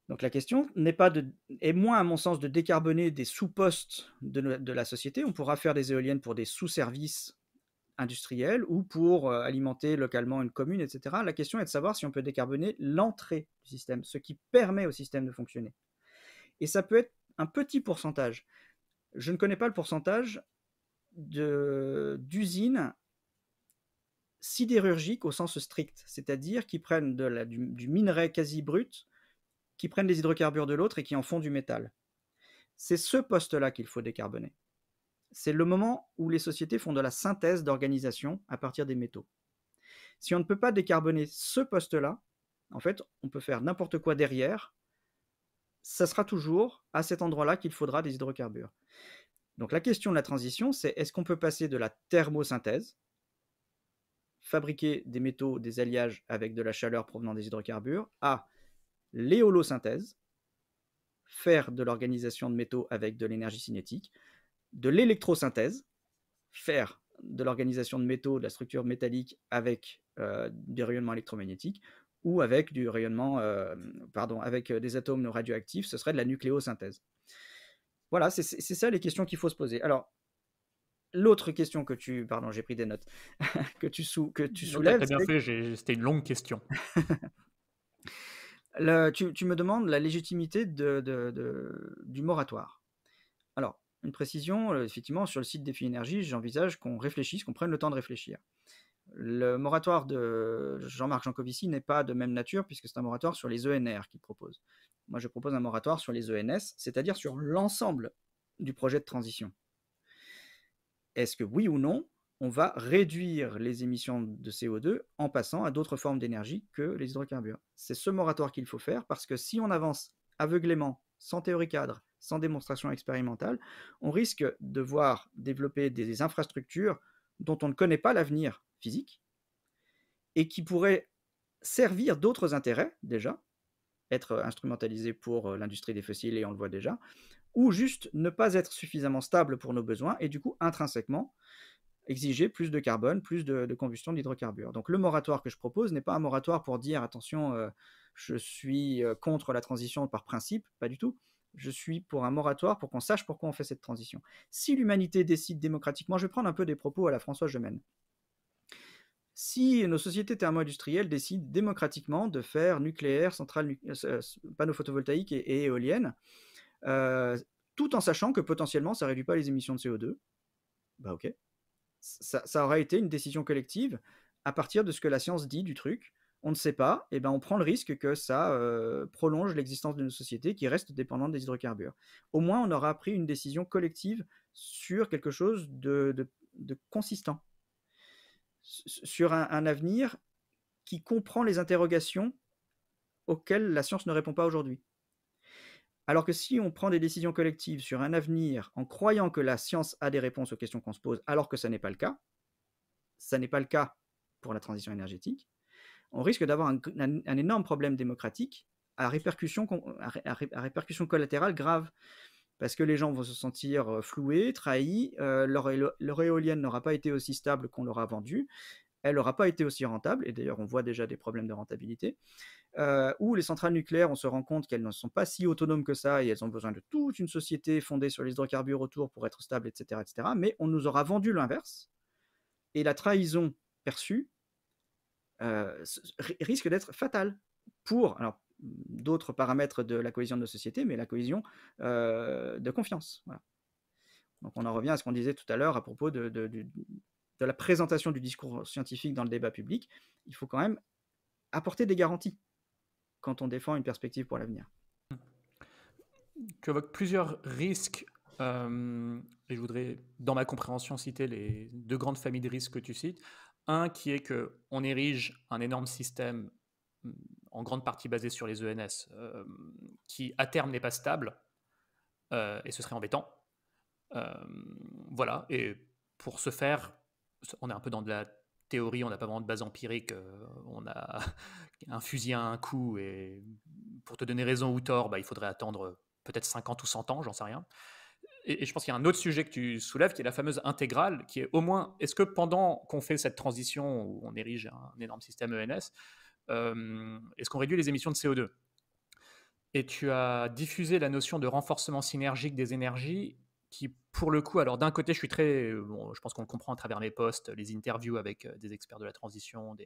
Donc la question est moins, à mon sens, de décarboner des sous-postes de la société. On pourra faire des éoliennes pour des sous-services industriels ou pour alimenter localement une commune, etc. La question est de savoir si on peut décarboner l'entrée du système, ce qui permet au système de fonctionner. Et ça peut être un petit pourcentage. Je ne connais pas le pourcentage d'usines sidérurgiques au sens strict, c'est-à-dire qui prennent du minerai quasi brut, qui prennent des hydrocarbures de l'autre et qui en font du métal. C'est ce poste-là qu'il faut décarboner. C'est le moment où les sociétés font de la synthèse d'organisation à partir des métaux. Si on ne peut pas décarboner ce poste-là, en fait, on peut faire n'importe quoi derrière, ça sera toujours à cet endroit-là qu'il faudra des hydrocarbures. Donc la question de la transition, c'est est-ce qu'on peut passer de la thermosynthèse, fabriquer des métaux, des alliages avec de la chaleur provenant des hydrocarbures, à l'éolosynthèse, faire de l'organisation de métaux avec de l'énergie cinétique, de l'électrosynthèse, faire de l'organisation de métaux, de la structure métallique avec du rayonnement électromagnétique, ou avec du rayonnement, avec des atomes radioactifs, ce serait de la nucléosynthèse. Voilà, c'est ça les questions qu'il faut se poser. Alors, l'autre question que j'ai pris des notes, que tu soulèves... T'as bien fait, c'était une longue question. Tu me demandes la légitimité du moratoire. Alors, une précision, effectivement, sur le site Défi Énergie, j'envisage qu'on réfléchisse, qu'on prenne le temps de réfléchir. Le moratoire de Jean-Marc Jancovici n'est pas de même nature, puisque c'est un moratoire sur les ENR qu'il propose. Moi, je propose un moratoire sur les ENS, c'est-à-dire sur l'ensemble du projet de transition. Est-ce que oui ou non, on va réduire les émissions de CO2 en passant à d'autres formes d'énergie que les hydrocarbures? C'est ce moratoire qu'il faut faire, parce que si on avance aveuglément, sans théorie cadre, sans démonstration expérimentale, on risque de voir développer des infrastructures dont on ne connaît pas l'avenir physique et qui pourraient servir d'autres intérêts déjà, être instrumentalisé pour l'industrie des fossiles et on le voit déjà, ou juste ne pas être suffisamment stable pour nos besoins et du coup intrinsèquement exiger plus de carbone, plus de combustion d'hydrocarbures. Donc le moratoire que je propose n'est pas un moratoire pour dire attention, je suis contre la transition par principe, pas du tout. Je suis pour un moratoire pour qu'on sache pourquoi on fait cette transition. Si l'humanité décide démocratiquement, je vais prendre un peu des propos à la François Gemène. Si nos sociétés thermo-industrielles décident démocratiquement de faire nucléaire, centrales, panneaux photovoltaïques et éoliennes, euh, tout en sachant que potentiellement ça ne réduit pas les émissions de CO2, bah ok, ça aura été une décision collective à partir de ce que la science dit du truc. On ne sait pas, et ben on prend le risque que ça prolonge l'existence de nos sociétés qui restent dépendantes des hydrocarbures. Au moins, on aura pris une décision collective sur quelque chose de consistant, sur un avenir qui comprend les interrogations auxquelles la science ne répond pas aujourd'hui. Alors que si on prend des décisions collectives sur un avenir en croyant que la science a des réponses aux questions qu'on se pose, alors que ça n'est pas le cas, ça n'est pas le cas pour la transition énergétique, on risque d'avoir un énorme problème démocratique à répercussion collatérale grave. Parce que les gens vont se sentir floués, trahis, leur éolienne n'aura pas été aussi stable qu'on l'aura vendue, elle n'aura pas été aussi rentable, et d'ailleurs on voit déjà des problèmes de rentabilité, où les centrales nucléaires, on se rend compte qu'elles ne sont pas si autonomes que ça, et elles ont besoin de toute une société fondée sur les hydrocarbures autour pour être stable, etc., etc. Mais on nous aura vendu l'inverse, et la trahison perçue risque d'être fatale pour d'autres paramètres de la cohésion de nos sociétés, mais la cohésion de confiance. Voilà. Donc on en revient à ce qu'on disait tout à l'heure à propos de la présentation du discours scientifique dans le débat public. Il faut quand même apporter des garanties quand on défend une perspective pour l'avenir. Tu évoques plusieurs risques, et je voudrais, dans ma compréhension, citer les deux grandes familles de risques que tu cites. Un qui est qu'on érige un énorme système en grande partie basé sur les ENS, qui à terme n'est pas stable, et ce serait embêtant. Voilà, et pour ce faire, on est un peu dans de la théorie, on n'a pas vraiment de base empirique, on a un fusil à un coup, et pour te donner raison ou tort, bah, il faudrait attendre peut-être 50 ou 100 ans, j'en sais rien. Et je pense qu'il y a un autre sujet que tu soulèves, qui est la fameuse intégrale, qui est au moins, est-ce que pendant qu'on fait cette transition où on érige un énorme système ENS, est-ce qu'on réduit les émissions de CO2 ? Et tu as diffusé la notion de renforcement synergique des énergies, qui, pour le coup, alors d'un côté, je suis très, bon, je pense qu'on le comprend à travers mes posts, les interviews avec des experts de la transition,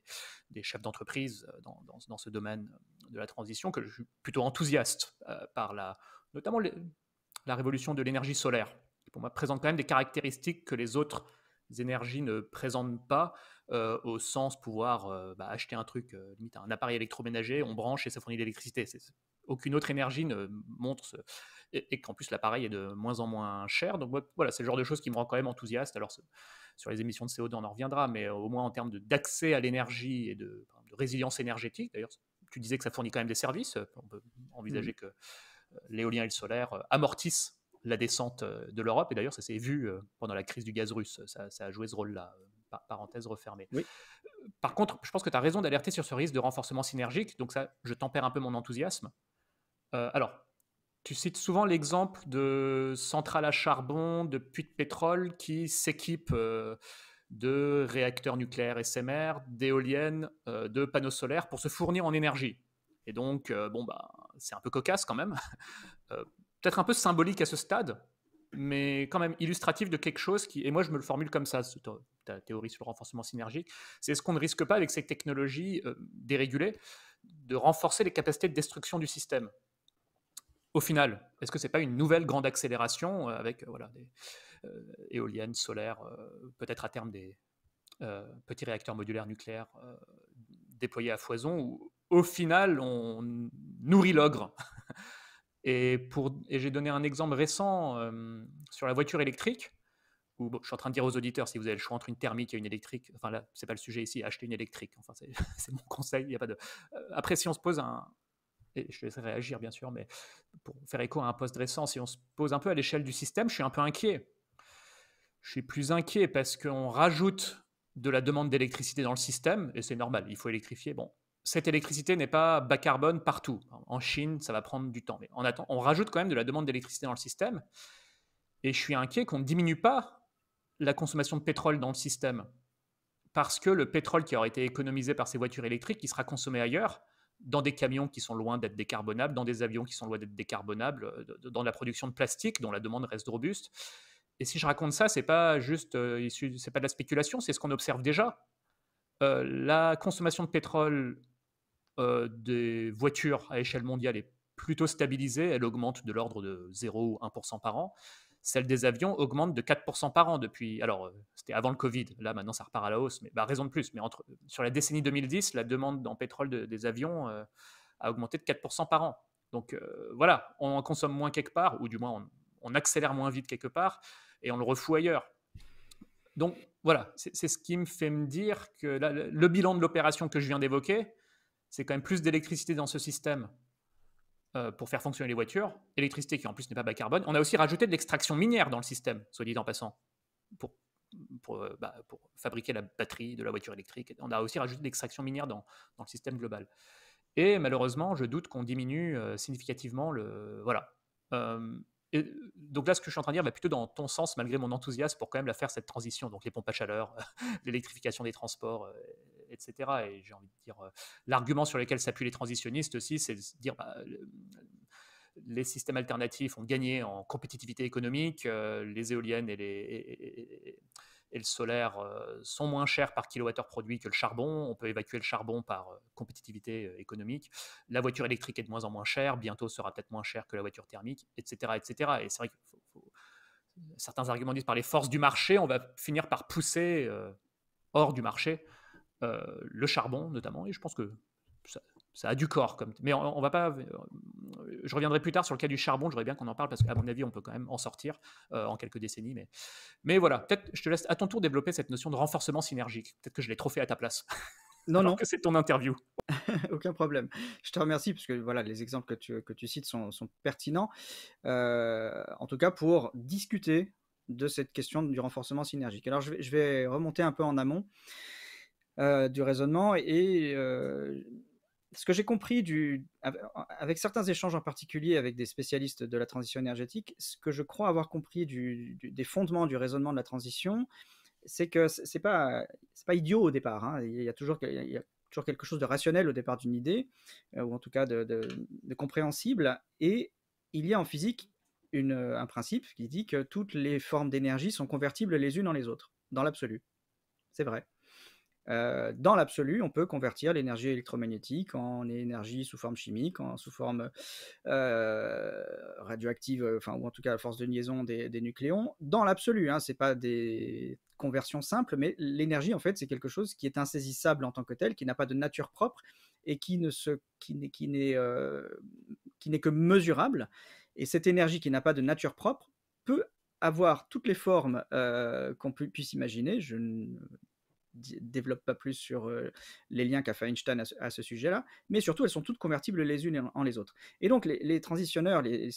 des chefs d'entreprise dans ce domaine de la transition, que je suis plutôt enthousiaste par notamment la révolution de l'énergie solaire, qui pour moi présente quand même des caractéristiques que les autres énergies ne présentent pas, au sens pouvoir acheter un truc, limite un appareil électroménager, on branche et ça fournit de l'électricité. Aucune autre énergie ne montre et qu'en plus l'appareil est de moins en moins cher. Donc voilà, c'est le genre de choses qui me rend quand même enthousiaste. Alors sur les émissions de CO2, on en reviendra, mais au moins en termes d'accès à l'énergie et de résilience énergétique. D'ailleurs, tu disais que ça fournit quand même des services. On peut envisager que l'éolien et le solaire amortissent la descente de l'Europe. Et d'ailleurs, ça s'est vu pendant la crise du gaz russe. Ça a joué ce rôle-là. Parenthèse refermée. Oui. Par contre, je pense que tu as raison d'alerter sur ce risque de renforcement synergique. Donc ça, je tempère un peu mon enthousiasme. Alors, tu cites souvent l'exemple de centrales à charbon, de puits de pétrole qui s'équipent de réacteurs nucléaires SMR, d'éoliennes, de panneaux solaires pour se fournir en énergie. Et donc, c'est un peu cocasse quand même. Peut-être un peu symbolique à ce stade, mais quand même illustratif de quelque chose qui, et moi je me le formule comme ça, ta théorie sur le renforcement synergique, c'est est-ce qu'on ne risque pas avec ces technologies dérégulées de renforcer les capacités de destruction du système ? Au final, est-ce que c'est pas une nouvelle grande accélération avec des éoliennes, solaires, peut-être à terme des petits réacteurs modulaires nucléaires déployés à foison, où au final on nourrit l'ogre. Et j'ai donné un exemple récent sur la voiture électrique, où je suis en train de dire aux auditeurs, si vous avez le choix entre une thermique et une électrique, enfin là, c'est pas le sujet ici, achetez une électrique. Enfin, c'est mon conseil. Il y a pas de. Après, si on se pose et je te laisserai réagir bien sûr, mais pour faire écho à un post récent, si on se pose un peu à l'échelle du système, je suis un peu inquiet. Je suis plus inquiet parce qu'on rajoute de la demande d'électricité dans le système, et c'est normal, il faut électrifier. Bon, cette électricité n'est pas bas carbone partout. En Chine, ça va prendre du temps. Mais on rajoute quand même de la demande d'électricité dans le système. Et je suis inquiet qu'on ne diminue pas la consommation de pétrole dans le système. Parce que le pétrole qui aurait été économisé par ces voitures électriques, qui sera consommé ailleurs, dans des camions qui sont loin d'être décarbonables, dans des avions qui sont loin d'être décarbonables, dans la production de plastique dont la demande reste robuste. Et si je raconte ça, c'est pas juste c'est pas de la spéculation, c'est ce qu'on observe déjà. La consommation de pétrole des voitures à échelle mondiale est plutôt stabilisée, elle augmente de l'ordre de 0 ou 1% par an. Celle des avions augmente de 4% par an depuis. Alors, c'était avant le Covid, là maintenant ça repart à la hausse, mais raison de plus. Mais sur la décennie 2010, la demande en pétrole des avions a augmenté de 4% par an. Donc voilà, on en consomme moins quelque part, ou du moins on accélère moins vite quelque part, et on le refout ailleurs. Donc voilà, c'est ce qui me fait me dire que là, le bilan de l'opération que je viens d'évoquer, c'est quand même plus d'électricité dans ce système pour faire fonctionner les voitures, électricité qui en plus n'est pas bas carbone. On a aussi rajouté de l'extraction minière dans le système, soit dit en passant, pour, pour fabriquer la batterie de la voiture électrique. On a aussi rajouté de l'extraction minière dans le système global. Et malheureusement, je doute qu'on diminue significativement le... Voilà. Et donc là, ce que je suis en train de dire va plutôt dans ton sens, malgré mon enthousiasme pour quand même la faire, cette transition. Donc les pompes à chaleur, l'électrification des transports, etc. Et j'ai envie de dire, l'argument sur lequel s'appuient les transitionnistes aussi, c'est de dire les systèmes alternatifs ont gagné en compétitivité économique, les éoliennes et le solaire sont moins chers par kilowattheure produit que le charbon. On peut évacuer le charbon par compétitivité économique. La voiture électrique est de moins en moins chère, bientôt sera peut-être moins chère que la voiture thermique, etc. etc. Et c'est vrai que certains arguments disent par les forces du marché, on va finir par pousser hors du marché le charbon notamment. Et je pense que ça a du corps. Mais on va pas. Je reviendrai plus tard sur le cas du charbon. J'aurais bien qu'on en parle parce qu'à mon avis, on peut quand même en sortir en quelques décennies. Mais voilà, peut-être je te laisse à ton tour développer cette notion de renforcement synergique. Peut-être que je l'ai trop fait à ta place. Non, Alors non, que c'est ton interview. aucun problème. Je te remercie parce que voilà, les exemples que tu cites sont pertinents. En tout cas, pour discuter de cette question du renforcement synergique. Alors, je vais remonter un peu en amont du raisonnement et ce que j'ai compris avec certains échanges en particulier avec des spécialistes de la transition énergétique, ce que je crois avoir compris des fondements du raisonnement de la transition, c'est que c'est pas idiot au départ. Hein. Il y a toujours quelque chose de rationnel au départ d'une idée, ou en tout cas de compréhensible. Et il y a en physique un principe qui dit que toutes les formes d'énergie sont convertibles les unes en les autres, dans l'absolu. C'est vrai. Dans l'absolu, on peut convertir l'énergie électromagnétique en énergie sous forme chimique, sous forme radioactive, ou en tout cas à force de liaison des nucléons. Dans l'absolu, hein, c'est pas des conversions simples, mais l'énergie, en fait, c'est quelque chose qui est insaisissable en tant que tel, qui n'a pas de nature propre et qui n'est que mesurable. Et cette énergie qui n'a pas de nature propre peut avoir toutes les formes qu'on puisse imaginer. Je ne développe pas plus sur les liens qu'a fait Einstein à ce sujet-là, mais surtout elles sont toutes convertibles les unes en les autres. Et donc les transitionneurs, les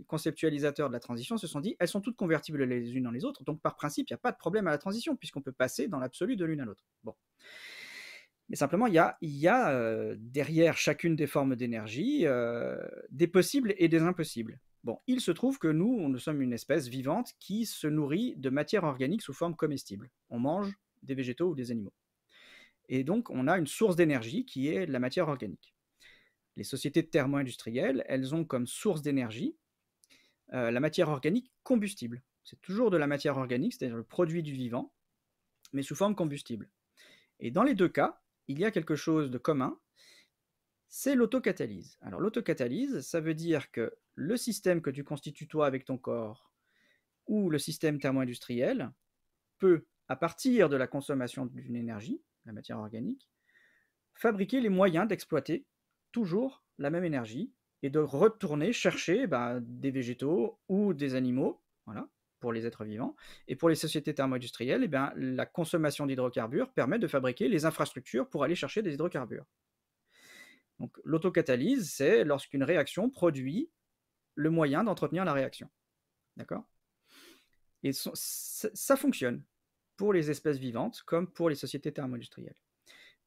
conceptualisateurs de la transition se sont dit, elles sont toutes convertibles les unes en les autres, donc par principe, il n'y a pas de problème à la transition, puisqu'on peut passer dans l'absolu de l'une à l'autre. Bon. Mais simplement, il y a derrière chacune des formes d'énergie des possibles et des impossibles. Bon, il se trouve que nous sommes une espèce vivante qui se nourrit de matière organique sous forme comestible. On mange des végétaux ou des animaux. Et donc, on a une source d'énergie qui est la matière organique. Les sociétés thermo-industrielles, elles ont comme source d'énergie la matière organique combustible. C'est toujours de la matière organique, c'est-à-dire le produit du vivant, mais sous forme combustible. Et dans les deux cas, il y a quelque chose de commun, c'est l'autocatalyse. Alors l'autocatalyse, ça veut dire que le système que tu constitues toi avec ton corps, ou le système thermo-industriel, peut, à partir de la consommation d'une énergie, la matière organique, fabriquer les moyens d'exploiter toujours la même énergie et de retourner chercher des végétaux ou des animaux, voilà, pour les êtres vivants. Et pour les sociétés thermo-industrielles, la consommation d'hydrocarbures permet de fabriquer les infrastructures pour aller chercher des hydrocarbures. Donc l'autocatalyse, c'est lorsqu'une réaction produit le moyen d'entretenir la réaction. D'accord ? Et ça fonctionne pour les espèces vivantes comme pour les sociétés thermo-industrielles.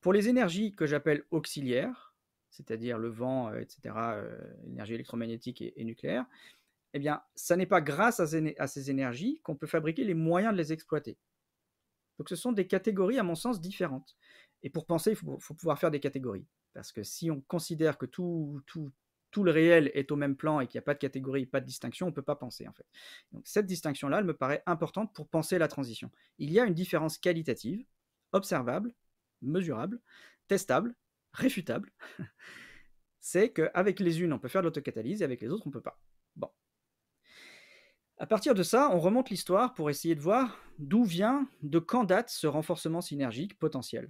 Pour les énergies que j'appelle auxiliaires, c'est-à-dire le vent, etc., énergie électromagnétique et nucléaire, eh bien, ça n'est pas grâce à ces énergies qu'on peut fabriquer les moyens de les exploiter. Donc ce sont des catégories, à mon sens, différentes. Et pour penser, il faut pouvoir faire des catégories. Parce que si on considère que tout le réel est au même plan et qu'il n'y a pas de catégorie, pas de distinction, on ne peut pas penser, en fait. Donc cette distinction-là, elle me paraît importante pour penser la transition. Il y a une différence qualitative, observable, mesurable, testable, réfutable. C'est qu'avec les unes, on peut faire de l'autocatalyse et avec les autres, on ne peut pas. Bon. À partir de ça, on remonte l'histoire pour essayer de voir d'où vient, de quand date ce renforcement synergique potentiel.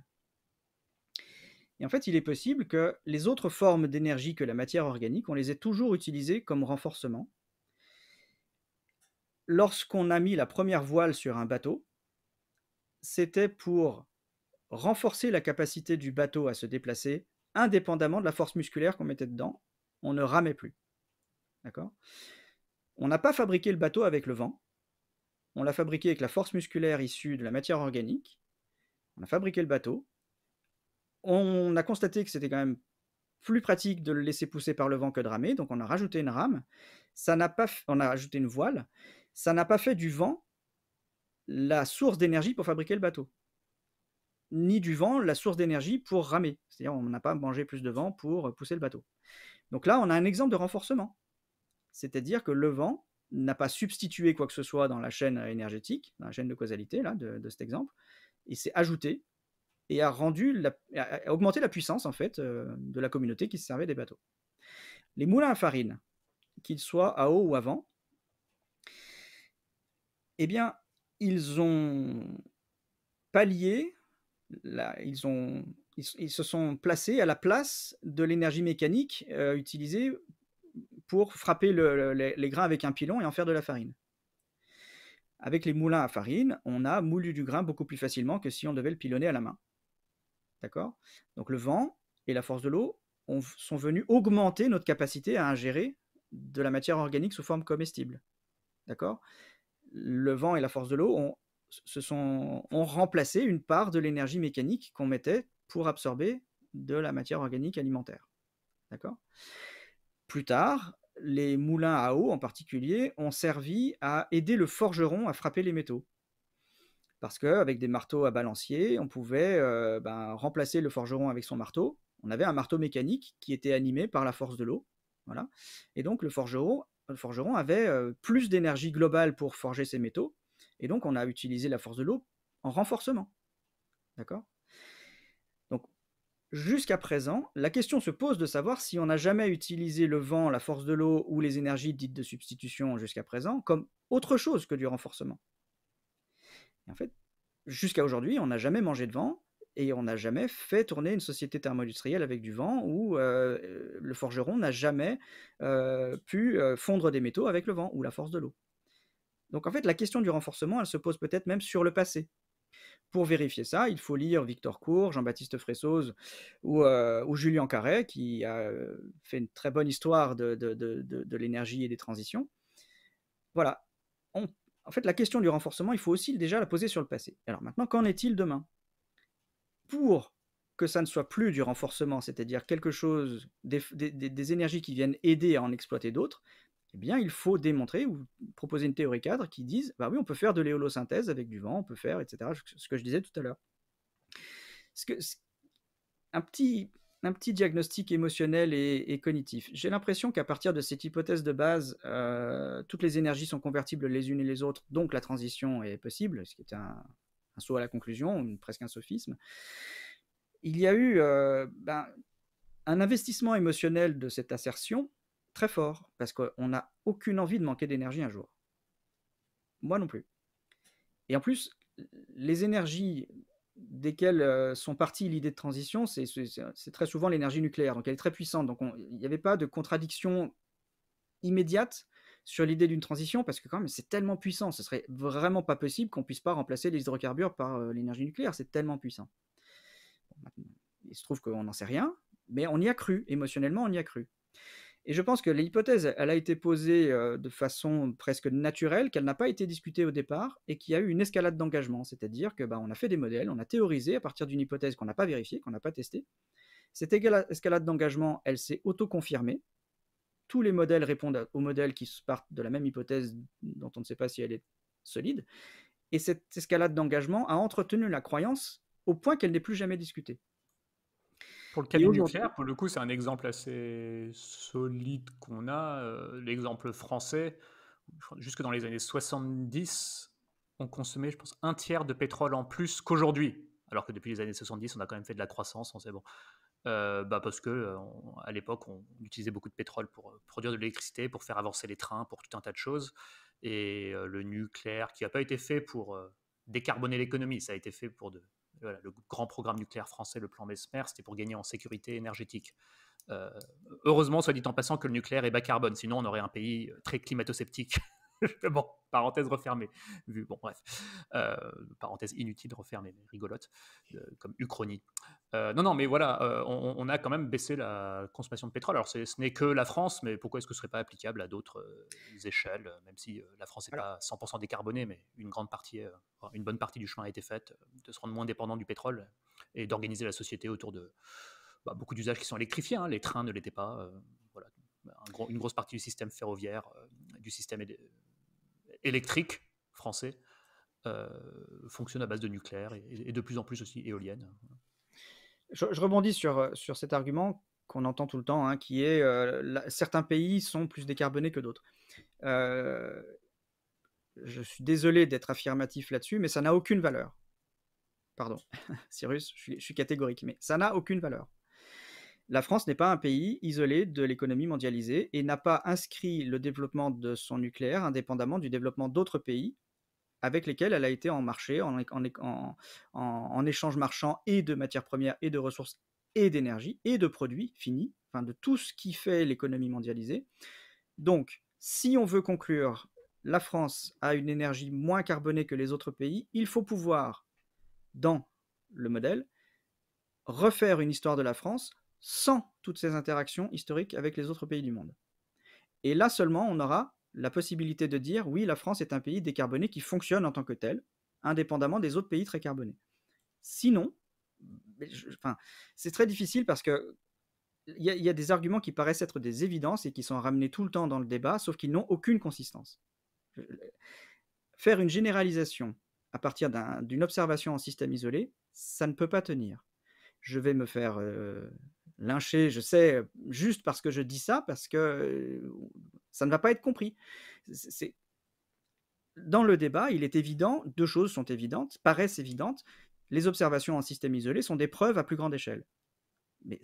Et en fait, il est possible que les autres formes d'énergie que la matière organique, on les ait toujours utilisées comme renforcement. Lorsqu'on a mis la première voile sur un bateau, c'était pour renforcer la capacité du bateau à se déplacer indépendamment de la force musculaire qu'on mettait dedans. On ne ramait plus. D'accord ? On n'a pas fabriqué le bateau avec le vent. On l'a fabriqué avec la force musculaire issue de la matière organique. On a fabriqué le bateau. On a constaté que c'était quand même plus pratique de le laisser pousser par le vent que de ramer, donc on a rajouté une rame. On a rajouté une voile. Ça n'a pas fait du vent la source d'énergie pour fabriquer le bateau, ni du vent la source d'énergie pour ramer. C'est-à-dire on n'a pas mangé plus de vent pour pousser le bateau. Donc là, on a un exemple de renforcement. C'est-à-dire que le vent n'a pas substitué quoi que ce soit dans la chaîne énergétique, dans la chaîne de causalité là, de cet exemple. Il s'est ajouté et a augmenté la puissance en fait de la communauté qui se servait des bateaux. Les moulins à farine, qu'ils soient à eau ou à vent, eh bien, ils ont pallié, ils se sont placés à la place de l'énergie mécanique utilisée pour frapper les grains avec un pilon et en faire de la farine. Avec les moulins à farine, on a moulu du grain beaucoup plus facilement que si on devait le pilonner à la main. D'accord ? Donc le vent et la force de l'eau sont venus augmenter notre capacité à ingérer de la matière organique sous forme comestible. D'accord ? Le vent et la force de l'eau ont remplacé une part de l'énergie mécanique qu'on mettait pour absorber de la matière organique alimentaire. D'accord ? Plus tard, les moulins à eau en particulier ont servi à aider le forgeron à frapper les métaux. Parce qu'avec des marteaux à balancier, on pouvait remplacer le forgeron avec son marteau. On avait un marteau mécanique qui était animé par la force de l'eau. Voilà. Et donc le forgeron avait plus d'énergie globale pour forger ses métaux. Et donc on a utilisé la force de l'eau en renforcement. D'accord ? Donc jusqu'à présent, la question se pose de savoir si on n'a jamais utilisé le vent, la force de l'eau ou les énergies dites de substitution jusqu'à présent comme autre chose que du renforcement. Et en fait, jusqu'à aujourd'hui, on n'a jamais mangé de vent et on n'a jamais fait tourner une société thermo-industrielle avec du vent où le forgeron n'a jamais pu fondre des métaux avec le vent ou la force de l'eau. Donc en fait, la question du renforcement, elle se pose peut-être même sur le passé. Pour vérifier ça, il faut lire Victor Cour, Jean-Baptiste Fressoz ou Julien Carret, qui a fait une très bonne histoire de l'énergie et des transitions. Voilà. En fait, la question du renforcement, il faut aussi déjà la poser sur le passé. Alors maintenant, qu'en est-il demain ? Pour que ça ne soit plus du renforcement, c'est-à-dire quelque chose, des énergies qui viennent aider à en exploiter d'autres, eh bien, il faut démontrer ou proposer une théorie cadre qui dise, bah oui, on peut faire de l'éolosynthèse avec du vent, on peut faire, etc., ce que je disais tout à l'heure. Un petit diagnostic émotionnel et cognitif. J'ai l'impression qu'à partir de cette hypothèse de base, toutes les énergies sont convertibles les unes et les autres, donc la transition est possible, ce qui est un saut à la conclusion, presque un sophisme. Il y a eu un investissement émotionnel de cette assertion très fort, parce qu'on n'a aucune envie de manquer d'énergie un jour. Moi non plus. Et en plus, les énergies desquelles sont parties l'idée de transition, c'est très souvent l'énergie nucléaire, donc elle est très puissante, donc il n'y avait pas de contradiction immédiate sur l'idée d'une transition, parce que quand même c'est tellement puissant, ce serait vraiment pas possible qu'on puisse pas remplacer les hydrocarbures par l'énergie nucléaire, c'est tellement puissant. Il se trouve qu'on n'en sait rien, mais on y a cru, émotionnellement on y a cru. Et je pense que l'hypothèse, elle a été posée, de façon presque naturelle, qu'elle n'a pas été discutée au départ et qu'il y a eu une escalade d'engagement. C'est-à-dire que, bah, on a fait des modèles, on a théorisé à partir d'une hypothèse qu'on n'a pas vérifiée, qu'on n'a pas testée. Cette escalade d'engagement, elle s'est auto-confirmée. Tous les modèles répondent aux modèles qui partent de la même hypothèse dont on ne sait pas si elle est solide. Et cette escalade d'engagement a entretenu la croyance au point qu'elle n'est plus jamais discutée. Pour le cas Et du aujourd'hui, nucléaire, pour le coup, c'est un exemple assez solide qu'on a. L'exemple français, je crois, jusque dans les années 70, on consommait, je pense, un tiers de pétrole en plus qu'aujourd'hui. Alors que depuis les années 70, on a quand même fait de la croissance, on sait bon. Bah parce que à l'époque, on utilisait beaucoup de pétrole pour produire de l'électricité, pour faire avancer les trains, pour tout un tas de choses. Et le nucléaire, qui n'a pas été fait pour décarboner l'économie, ça a été fait pour voilà, le grand programme nucléaire français, le plan Mesmer, c'était pour gagner en sécurité énergétique. Euh, Heureusement, soit dit en passant, que le nucléaire est bas carbone, sinon on aurait un pays très climato-sceptique. Bon, parenthèse refermée. Bon, bref. Parenthèse inutile refermée, mais rigolote, comme Uchronie. Non, mais voilà, on a quand même baissé la consommation de pétrole. Alors, ce n'est que la France, mais pourquoi est-ce que ce serait pas applicable à d'autres échelles, même si la France n'est alors, pas 100% décarbonée, mais une bonne partie du chemin a été faite, de se rendre moins dépendant du pétrole et d'organiser la société autour de beaucoup d'usages qui sont électrifiés. Hein. Les trains ne l'étaient pas. Voilà. Une grosse partie du système ferroviaire, du système électrique français, fonctionne à base de nucléaire et de plus en plus aussi éolienne. je rebondis sur cet argument qu'on entend tout le temps, hein, qui est certains pays sont plus décarbonés que d'autres. Je suis désolé d'être affirmatif là-dessus, mais ça n'a aucune valeur. Pardon, Cyrus, je suis catégorique, mais ça n'a aucune valeur. La France n'est pas un pays isolé de l'économie mondialisée et n'a pas inscrit le développement de son nucléaire indépendamment du développement d'autres pays avec lesquels elle a été en marché, en échange marchand et de matières premières et de ressources et d'énergie et de produits finis, enfin de tout ce qui fait l'économie mondialisée. Donc, si on veut conclure la France a une énergie moins carbonée que les autres pays, il faut pouvoir, dans le modèle, refaire une histoire de la France sans toutes ces interactions historiques avec les autres pays du monde. Et là seulement, on aura la possibilité de dire oui, la France est un pays décarboné qui fonctionne en tant que tel, indépendamment des autres pays très carbonés. Sinon, enfin, c'est très difficile parce que il y a des arguments qui paraissent être des évidences et qui sont ramenés tout le temps dans le débat, sauf qu'ils n'ont aucune consistance. Faire une généralisation à partir d'une observation en système isolé, ça ne peut pas tenir. Je vais me faire lyncher, je sais, juste parce que je dis ça, parce que ça ne va pas être compris. Dans le débat, il est évident, deux choses sont évidentes, paraissent évidentes. Les observations en système isolé sont des preuves à plus grande échelle. Mais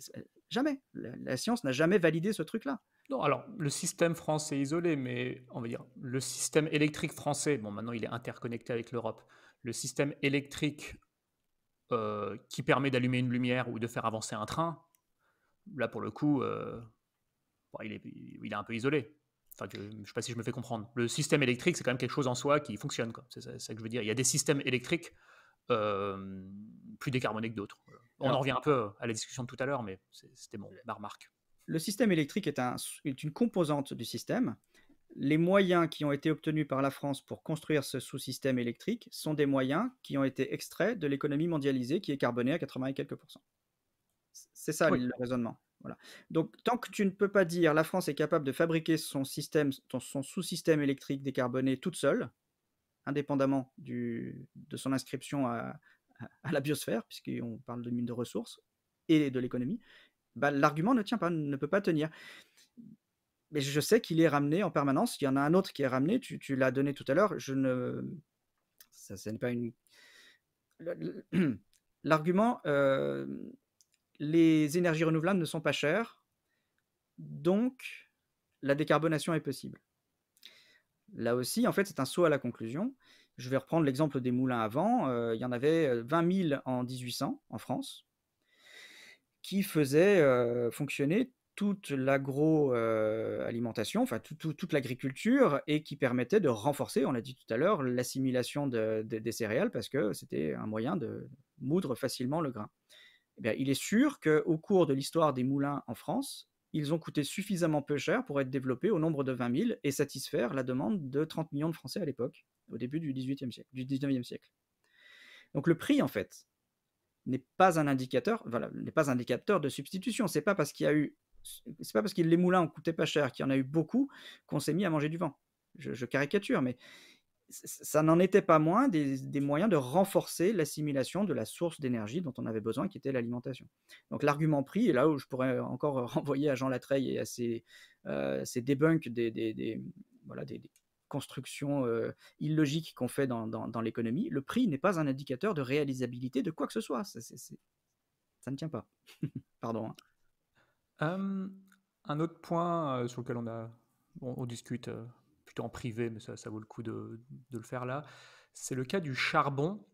jamais. La science n'a jamais validé ce truc-là. Non, alors le système français est isolé, mais on va dire le système électrique français, bon maintenant il est interconnecté avec l'Europe, le système électrique qui permet d'allumer une lumière ou de faire avancer un train, là pour le coup, bon, il est un peu isolé. Enfin, je ne sais pas si je me fais comprendre. Le système électrique, c'est quand même quelque chose en soi qui fonctionne. C'est ça que je veux dire. Il y a des systèmes électriques plus décarbonés que d'autres. Voilà. On en Alors, revient un peu à la discussion de tout à l'heure, mais c'était ma remarque. le système électrique est une composante du système. Les moyens qui ont été obtenus par la France pour construire ce sous-système électrique sont des moyens qui ont été extraits de l'économie mondialisée qui est carbonée à 80 et quelques pourcents. C'est ça Oui. le raisonnement. Voilà. Donc, tant que tu ne peux pas dire la France est capable de fabriquer son sous-système électrique décarboné toute seule, indépendamment de son inscription à la biosphère, puisqu'on parle de mine de ressources et de l'économie, bah, l'argument ne tient pas, ne peut pas tenir. Mais je sais qu'il est ramené en permanence. Il y en a un autre qui est ramené, tu l'as donné tout à l'heure. Ça n'est pas une. L'argument, les énergies renouvelables ne sont pas chères, donc la décarbonation est possible. Là aussi, en fait, c'est un saut à la conclusion. Je vais reprendre l'exemple des moulins à vent. Il y en avait 20 000 en 1800 en France qui faisaient fonctionner toute l'agroalimentation, enfin toute l'agriculture, et qui permettait de renforcer, on l'a dit tout à l'heure, l'assimilation des céréales parce que c'était un moyen de moudre facilement le grain. Eh bien, il est sûr qu'au cours de l'histoire des moulins en France, ils ont coûté suffisamment peu cher pour être développés au nombre de 20 000 et satisfaire la demande de 30 millions de Français à l'époque, au début du 18e siècle, du 19e siècle. Donc le prix, en fait, n'est pas un indicateur, voilà, n'est pas un indicateur de substitution. C'est pas parce que les moulins ont coûté pas cher, qu'il y en a eu beaucoup, qu'on s'est mis à manger du vent. Je caricature, mais ça n'en était pas moins des moyens de renforcer l'assimilation de la source d'énergie dont on avait besoin, qui était l'alimentation. Donc l'argument prix, et là où je pourrais encore renvoyer à Jean Latreille et à ses debunks voilà, des constructions illogiques qu'on fait dans l'économie, le prix n'est pas un indicateur de réalisabilité de quoi que ce soit. Ça ne tient pas. Pardon, hein. Hem, un autre point, sur lequel on discute, plutôt en privé, mais ça vaut le coup de le faire là, c'est le cas du charbon.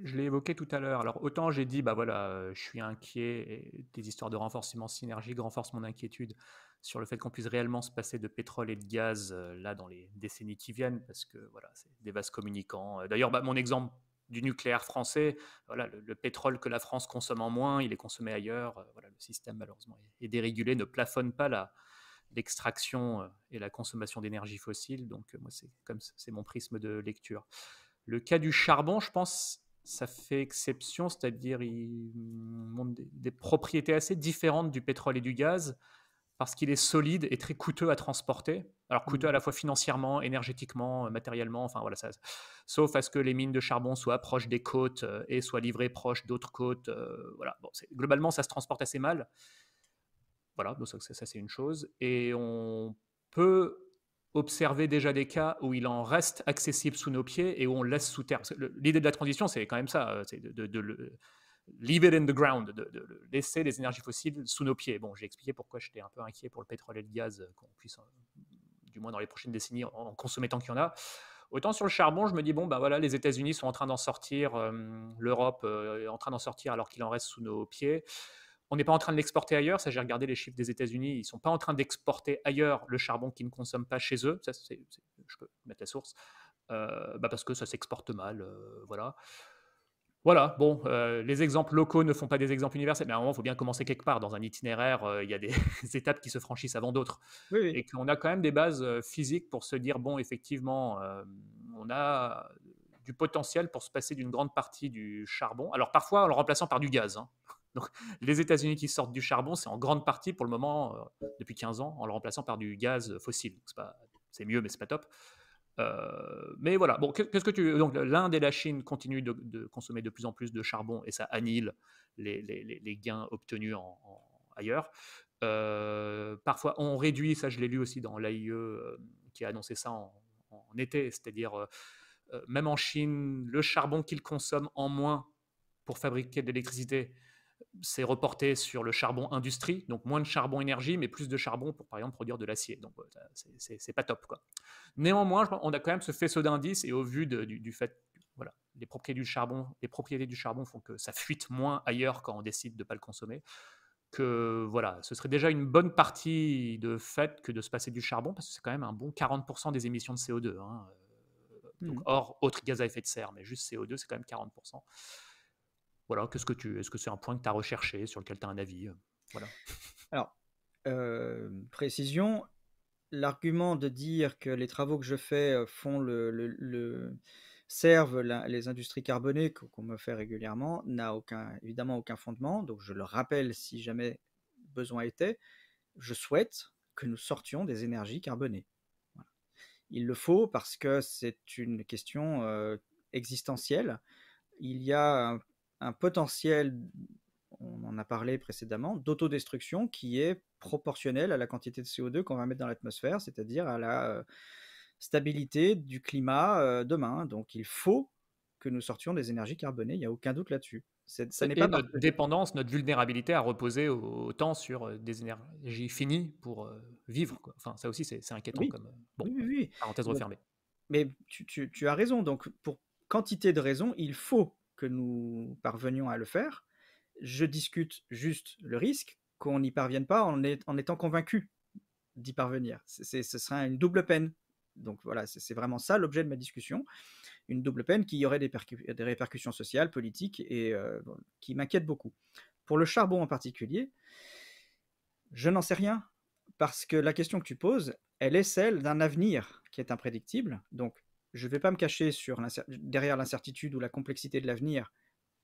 Je l'ai évoqué tout à l'heure. Alors autant j'ai dit, bah voilà, je suis inquiet et des histoires de renforcement synergique renforcent mon inquiétude sur le fait qu'on puisse réellement se passer de pétrole et de gaz, là dans les décennies qui viennent parce que voilà, c'est des vases communicants. D'ailleurs, bah, mon exemple du nucléaire français, voilà, le pétrole que la France consomme en moins, il est consommé ailleurs. Voilà, le système malheureusement est dérégulé, ne plafonne pas l'extraction et la consommation d'énergie fossile. Donc moi, c'est mon prisme de lecture. Le cas du charbon, je pense, ça fait exception, c'est-à-dire il montre des propriétés assez différentes du pétrole et du gaz parce qu'il est solide et très coûteux à transporter. Alors coûteux à la fois financièrement, énergétiquement, matériellement, enfin voilà, sauf à ce que les mines de charbon soient proches des côtes et soient livrées proches d'autres côtes. Voilà, bon, globalement, ça se transporte assez mal. Voilà, donc ça c'est une chose. Et on peut observer déjà des cas où il en reste accessible sous nos pieds et où on le laisse sous terre. L'idée de la transition, c'est quand même ça, c'est de le leave it in the ground, de laisser les énergies fossiles sous nos pieds. Bon, j'ai expliqué pourquoi j'étais un peu inquiet pour le pétrole et le gaz, qu'on puisse, du moins dans les prochaines décennies, en consommer tant qu'il y en a. Autant sur le charbon, je me dis, bon, ben voilà, les États-Unis sont en train d'en sortir, l'Europe est en train d'en sortir alors qu'il en reste sous nos pieds. On n'est pas en train de l'exporter ailleurs. Ça, j'ai regardé les chiffres des États-Unis. Ils ne sont pas en train d'exporter ailleurs le charbon qu'ils ne consomment pas chez eux. Ça, je peux mettre la source. Bah parce que ça s'exporte mal. Voilà. Voilà, bon, les exemples locaux ne font pas des exemples universels, mais à un moment, il faut bien commencer quelque part. Dans un itinéraire, il y a des étapes qui se franchissent avant d'autres. Oui, oui. Et qu'on a quand même des bases physiques pour se dire, bon, effectivement, on a du potentiel pour se passer d'une grande partie du charbon. Alors parfois en le remplaçant par du gaz, hein. Donc les États-Unis qui sortent du charbon, c'est en grande partie pour le moment, depuis 15 ans, en le remplaçant par du gaz fossile. C'est mieux, mais c'est pas top. Mais voilà, bon, qu'est-ce que tu. Donc l'Inde et la Chine continuent de consommer de plus en plus de charbon et ça annihile les gains obtenus ailleurs. Parfois, on réduit, ça je l'ai lu aussi dans l'AIE qui a annoncé ça en été, c'est-à-dire même en Chine, le charbon qu'ils consomment en moins pour fabriquer de l'électricité, c'est reporté sur le charbon industrie, donc moins de charbon énergie, mais plus de charbon pour, par exemple, produire de l'acier. Donc, c'est pas top, quoi. Néanmoins, on a quand même ce faisceau d'indices, et au vu du fait, voilà, les propriétés du charbon font que ça fuite moins ailleurs quand on décide de ne pas le consommer. Que voilà, ce serait déjà une bonne partie de fait que de se passer du charbon, parce que c'est quand même un bon 40% des émissions de CO2. Hein. Donc, hors autres gaz à effet de serre, mais juste CO2, c'est quand même 40%. Voilà, est-ce que c'est un point que tu as recherché, sur lequel tu as un avis voilà. Alors, précision, l'argument de dire que les travaux que je fais servent les industries carbonées qu'on me fait régulièrement n'a évidemment aucun fondement. Donc je le rappelle si jamais besoin était, je souhaite que nous sortions des énergies carbonées. Voilà. Il le faut parce que c'est une question existentielle. Il y a un potentiel, on en a parlé précédemment, d'autodestruction qui est proportionnel à la quantité de CO2 qu'on va mettre dans l'atmosphère, c'est-à-dire à la stabilité du climat demain. Donc il faut que nous sortions des énergies carbonées, il n'y a aucun doute là-dessus. Ça n'est Et pas parce notre que dépendance, notre vulnérabilité à reposer autant sur des énergies finies pour vivre, quoi. Enfin, ça aussi, c'est inquiétant oui, comme. Bon, oui, oui, oui. parenthèse Donc, refermée. mais tu as raison. Donc pour quantité de raisons, il faut que nous parvenions à le faire. Je discute juste le risque qu'on n'y parvienne pas en étant convaincu d'y parvenir. Ce sera une double peine. Donc voilà, c'est vraiment ça l'objet de ma discussion. Une double peine qui aurait des répercussions sociales, politiques et qui m'inquiète beaucoup. Pour le charbon en particulier, Je n'en sais rien, parce que la question que tu poses, elle est celle d'un avenir qui est imprédictible. Donc, je ne vais pas me cacher derrière l'incertitude ou la complexité de l'avenir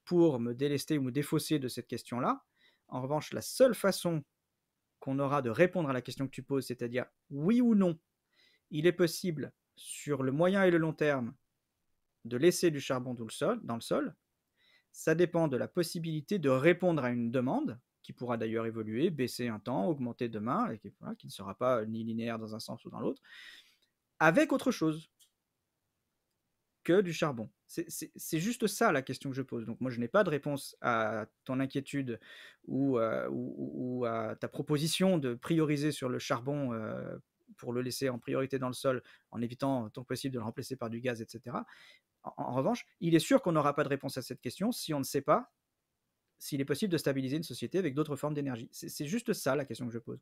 pour me délester ou me défausser de cette question-là. En revanche, la seule façon qu'on aura de répondre à la question que tu poses, c'est-à-dire oui ou non, il est possible sur le moyen et le long terme de laisser du charbon dans le sol. Ça dépend de la possibilité de répondre à une demande, qui pourra d'ailleurs évoluer, baisser un temps, augmenter demain, et qui, voilà, qui ne sera pas ni linéaire dans un sens ou dans l'autre, avec autre chose que du charbon. C'est juste ça la question que je pose. Donc moi, je n'ai pas de réponse à ton inquiétude ou à ta proposition de prioriser sur le charbon pour le laisser en priorité dans le sol, en évitant tant que possible de le remplacer par du gaz, etc. En revanche, il est sûr qu'on n'aura pas de réponse à cette question si on ne sait pas s'il est possible de stabiliser une société avec d'autres formes d'énergie. C'est juste ça la question que je pose.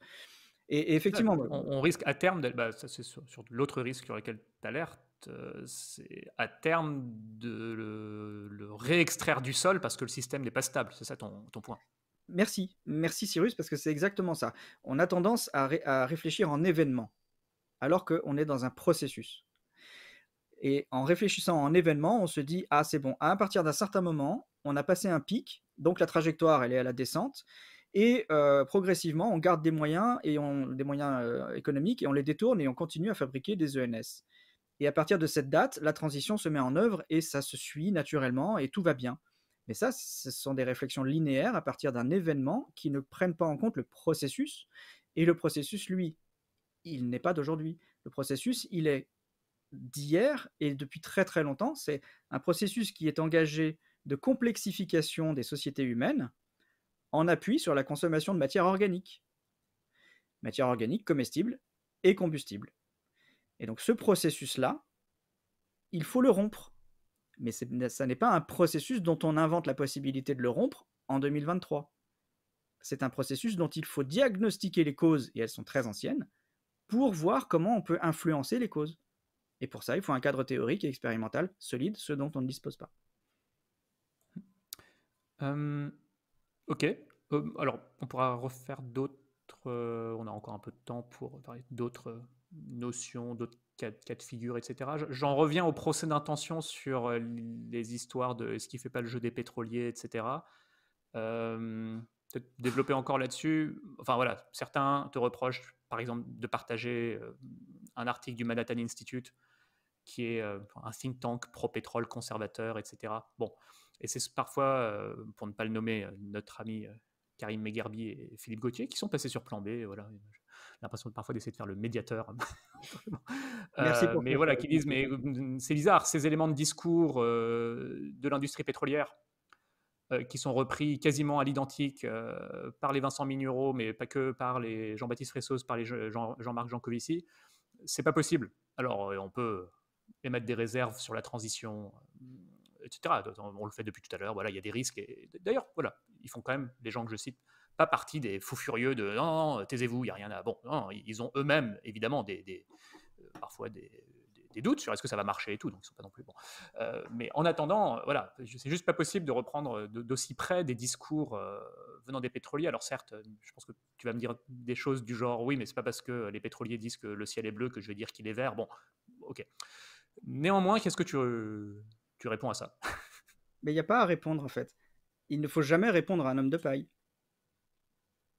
Et Ça, effectivement, on risque à terme, bah, ça c'est sur l'autre risque sur lequel tu alertes, c'est à terme de le réextraire du sol parce que le système n'est pas stable. C'est ça ton point. merci, merci Cyrus, parce que c'est exactement ça. On a tendance à réfléchir en événement, alors qu'on est dans un processus. Et en réfléchissant en événement, on se dit, ah c'est bon, à partir d'un certain moment, on a passé un pic, donc la trajectoire, elle est à la descente, et progressivement, on garde des moyens, des moyens économiques, et on les détourne, et on continue à fabriquer des ENS. Et à partir de cette date, la transition se met en œuvre, et ça se suit naturellement, et tout va bien. Mais ça, ce sont des réflexions linéaires à partir d'un événement qui ne prennent pas en compte le processus, et le processus, lui, il n'est pas d'aujourd'hui. Le processus, il est d'hier et depuis très très longtemps. C'est un processus qui est engagé de complexification des sociétés humaines en appui sur la consommation de matières organiques comestibles et combustibles. Et donc ce processus-là, il faut le rompre. Mais ça n'est pas un processus dont on invente la possibilité de le rompre en 2023. C'est un processus dont il faut diagnostiquer les causes, et elles sont très anciennes, pour voir comment on peut influencer les causes. Et pour ça, il faut un cadre théorique et expérimental solide, ce dont on ne dispose pas. Ok. Alors, on pourra refaire d'autres. On a encore un peu de temps pour parler d'autres notions, d'autres cas de figure, etc. J'en reviens au procès d'intention sur les histoires de est-ce qu'il ne fait pas le jeu des pétroliers, etc. Peut-être développer encore là-dessus. Enfin voilà, certains te reprochent, par exemple, de partager un article du Manhattan Institute qui est un think tank pro-pétrole conservateur, etc. Bon, et c'est parfois, pour ne pas le nommer, notre ami Karim Megherbi et Philippe Gauthier qui sont passés sur Plan B. Voilà, j'ai l'impression parfois d'essayer de faire le médiateur. Merci pour Mais cette voilà, qui disent, mais c'est bizarre, ces éléments de discours de l'industrie pétrolière qui sont repris quasiment à l'identique par les Vincent Mignereau, mais pas que par les Jean-Baptiste Fressos, par les Jean-Marc Jancovici, c'est pas possible. Alors, on peut émettre des réserves sur la transition, etc. On le fait depuis tout à l'heure. Voilà, il y a des risques. Et d'ailleurs, voilà, ils font quand même, les gens que je cite, pas partie des fous furieux de non, non taisez-vous, il n'y a rien à. Bon, non, ils ont eux-mêmes, évidemment, parfois des doutes sur est-ce que ça va marcher et tout, donc ils sont pas non plus bons. Mais en attendant, voilà, c'est juste pas possible de reprendre d'aussi près des discours venant des pétroliers. Alors certes, je pense que tu vas me dire des choses du genre oui, mais c'est pas parce que les pétroliers disent que le ciel est bleu que je vais dire qu'il est vert. Bon, ok. Néanmoins, qu'est-ce que tu réponds à ça? Mais il n'y a pas à répondre en fait. Il ne faut jamais répondre à un homme de paille.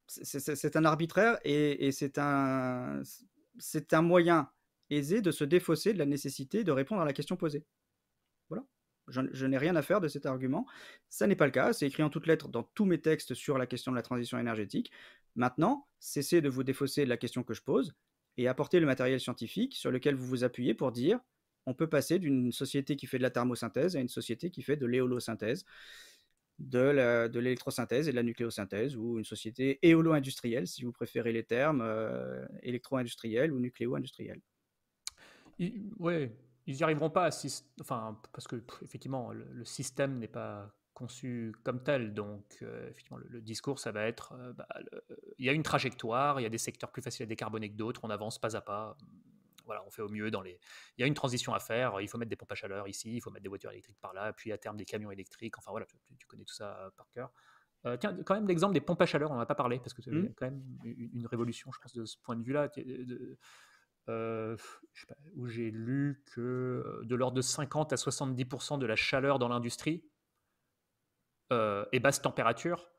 C'est un arbitraire et c'est un moyen aisé de se défausser de la nécessité de répondre à la question posée. Voilà. Je n'ai rien à faire de cet argument. Ça n'est pas le cas. C'est écrit en toutes lettres dans tous mes textes sur la question de la transition énergétique. Maintenant, cessez de vous défausser de la question que je pose et apportez le matériel scientifique sur lequel vous vous appuyez pour dire on peut passer d'une société qui fait de la thermosynthèse à une société qui fait de l'éolosynthèse, de l'électrosynthèse et de la nucléosynthèse, ou une société éolo-industrielle, si vous préférez les termes, électro-industrielle ou nucléo-industrielle. Ouais, ils n'y arriveront pas, enfin, parce que effectivement, le système n'est pas conçu comme tel. Donc, effectivement, le discours, ça va être, il y a une trajectoire, il y a des secteurs plus faciles à décarboner que d'autres, on avance pas à pas. Voilà, on fait au mieux il y a une transition à faire, il faut mettre des pompes à chaleur ici, il faut mettre des voitures électriques par là, puis à terme des camions électriques. Enfin voilà, tu connais tout ça par cœur. Tiens, quand même l'exemple des pompes à chaleur, on n'en a pas parlé parce que il y Mmh. a quand même une révolution, je pense, de ce point de vue-là, je sais pas, où j'ai lu que, de l'ordre de 50 à 70 de la chaleur dans l'industrie, est basse température,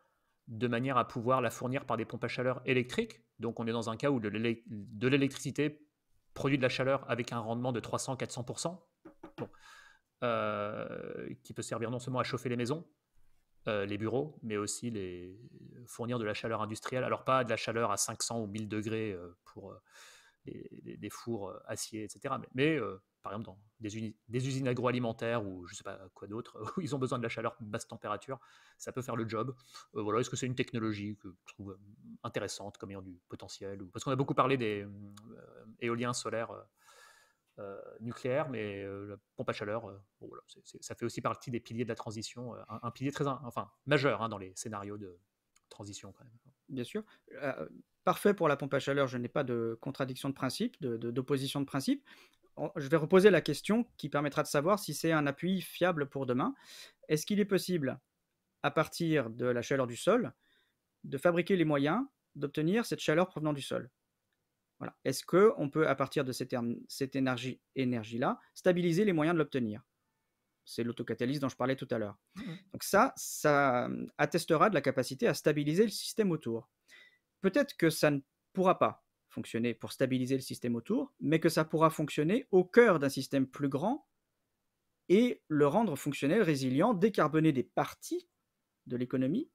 de manière à pouvoir la fournir par des pompes à chaleur électriques. Donc on est dans un cas où de l'électricité produit de la chaleur avec un rendement de 300-400. Bon, qui peut servir non seulement à chauffer les maisons, les bureaux, mais aussi fournir de la chaleur industrielle. Alors pas de la chaleur à 500 ou 1000 degrés pour des fours acier, etc. Mais par exemple, dans des usines agroalimentaires ou je ne sais pas quoi d'autre, où ils ont besoin de la chaleur basse température, ça peut faire le job. Voilà, est-ce que c'est une technologie que je trouve intéressante comme ayant du potentiel Parce qu'on a beaucoup parlé des éoliens solaires nucléaires, mais la pompe à chaleur, bon, voilà, ça fait aussi partie des piliers de la transition, un pilier enfin, majeur dans les scénarios de transition quand même. Bien sûr. Parfait pour la pompe à chaleur, je n'ai pas de contradiction de principe, d'opposition de principe. Je vais reposer la question qui permettra de savoir si c'est un appui fiable pour demain. Est-ce qu'il est possible, à partir de la chaleur du sol, de fabriquer les moyens d'obtenir cette chaleur provenant du sol? Voilà. Est-ce qu'on peut, à partir de cette énergie-là, stabiliser les moyens de l'obtenir? C'est l'autocatalyse dont je parlais tout à l'heure. Mhm. Donc ça attestera de la capacité à stabiliser le système autour. Peut-être que ça ne pourra pas fonctionner pour stabiliser le système autour, mais que ça pourra fonctionner au cœur d'un système plus grand et le rendre fonctionnel, résilient, décarboner des parties de l'économie,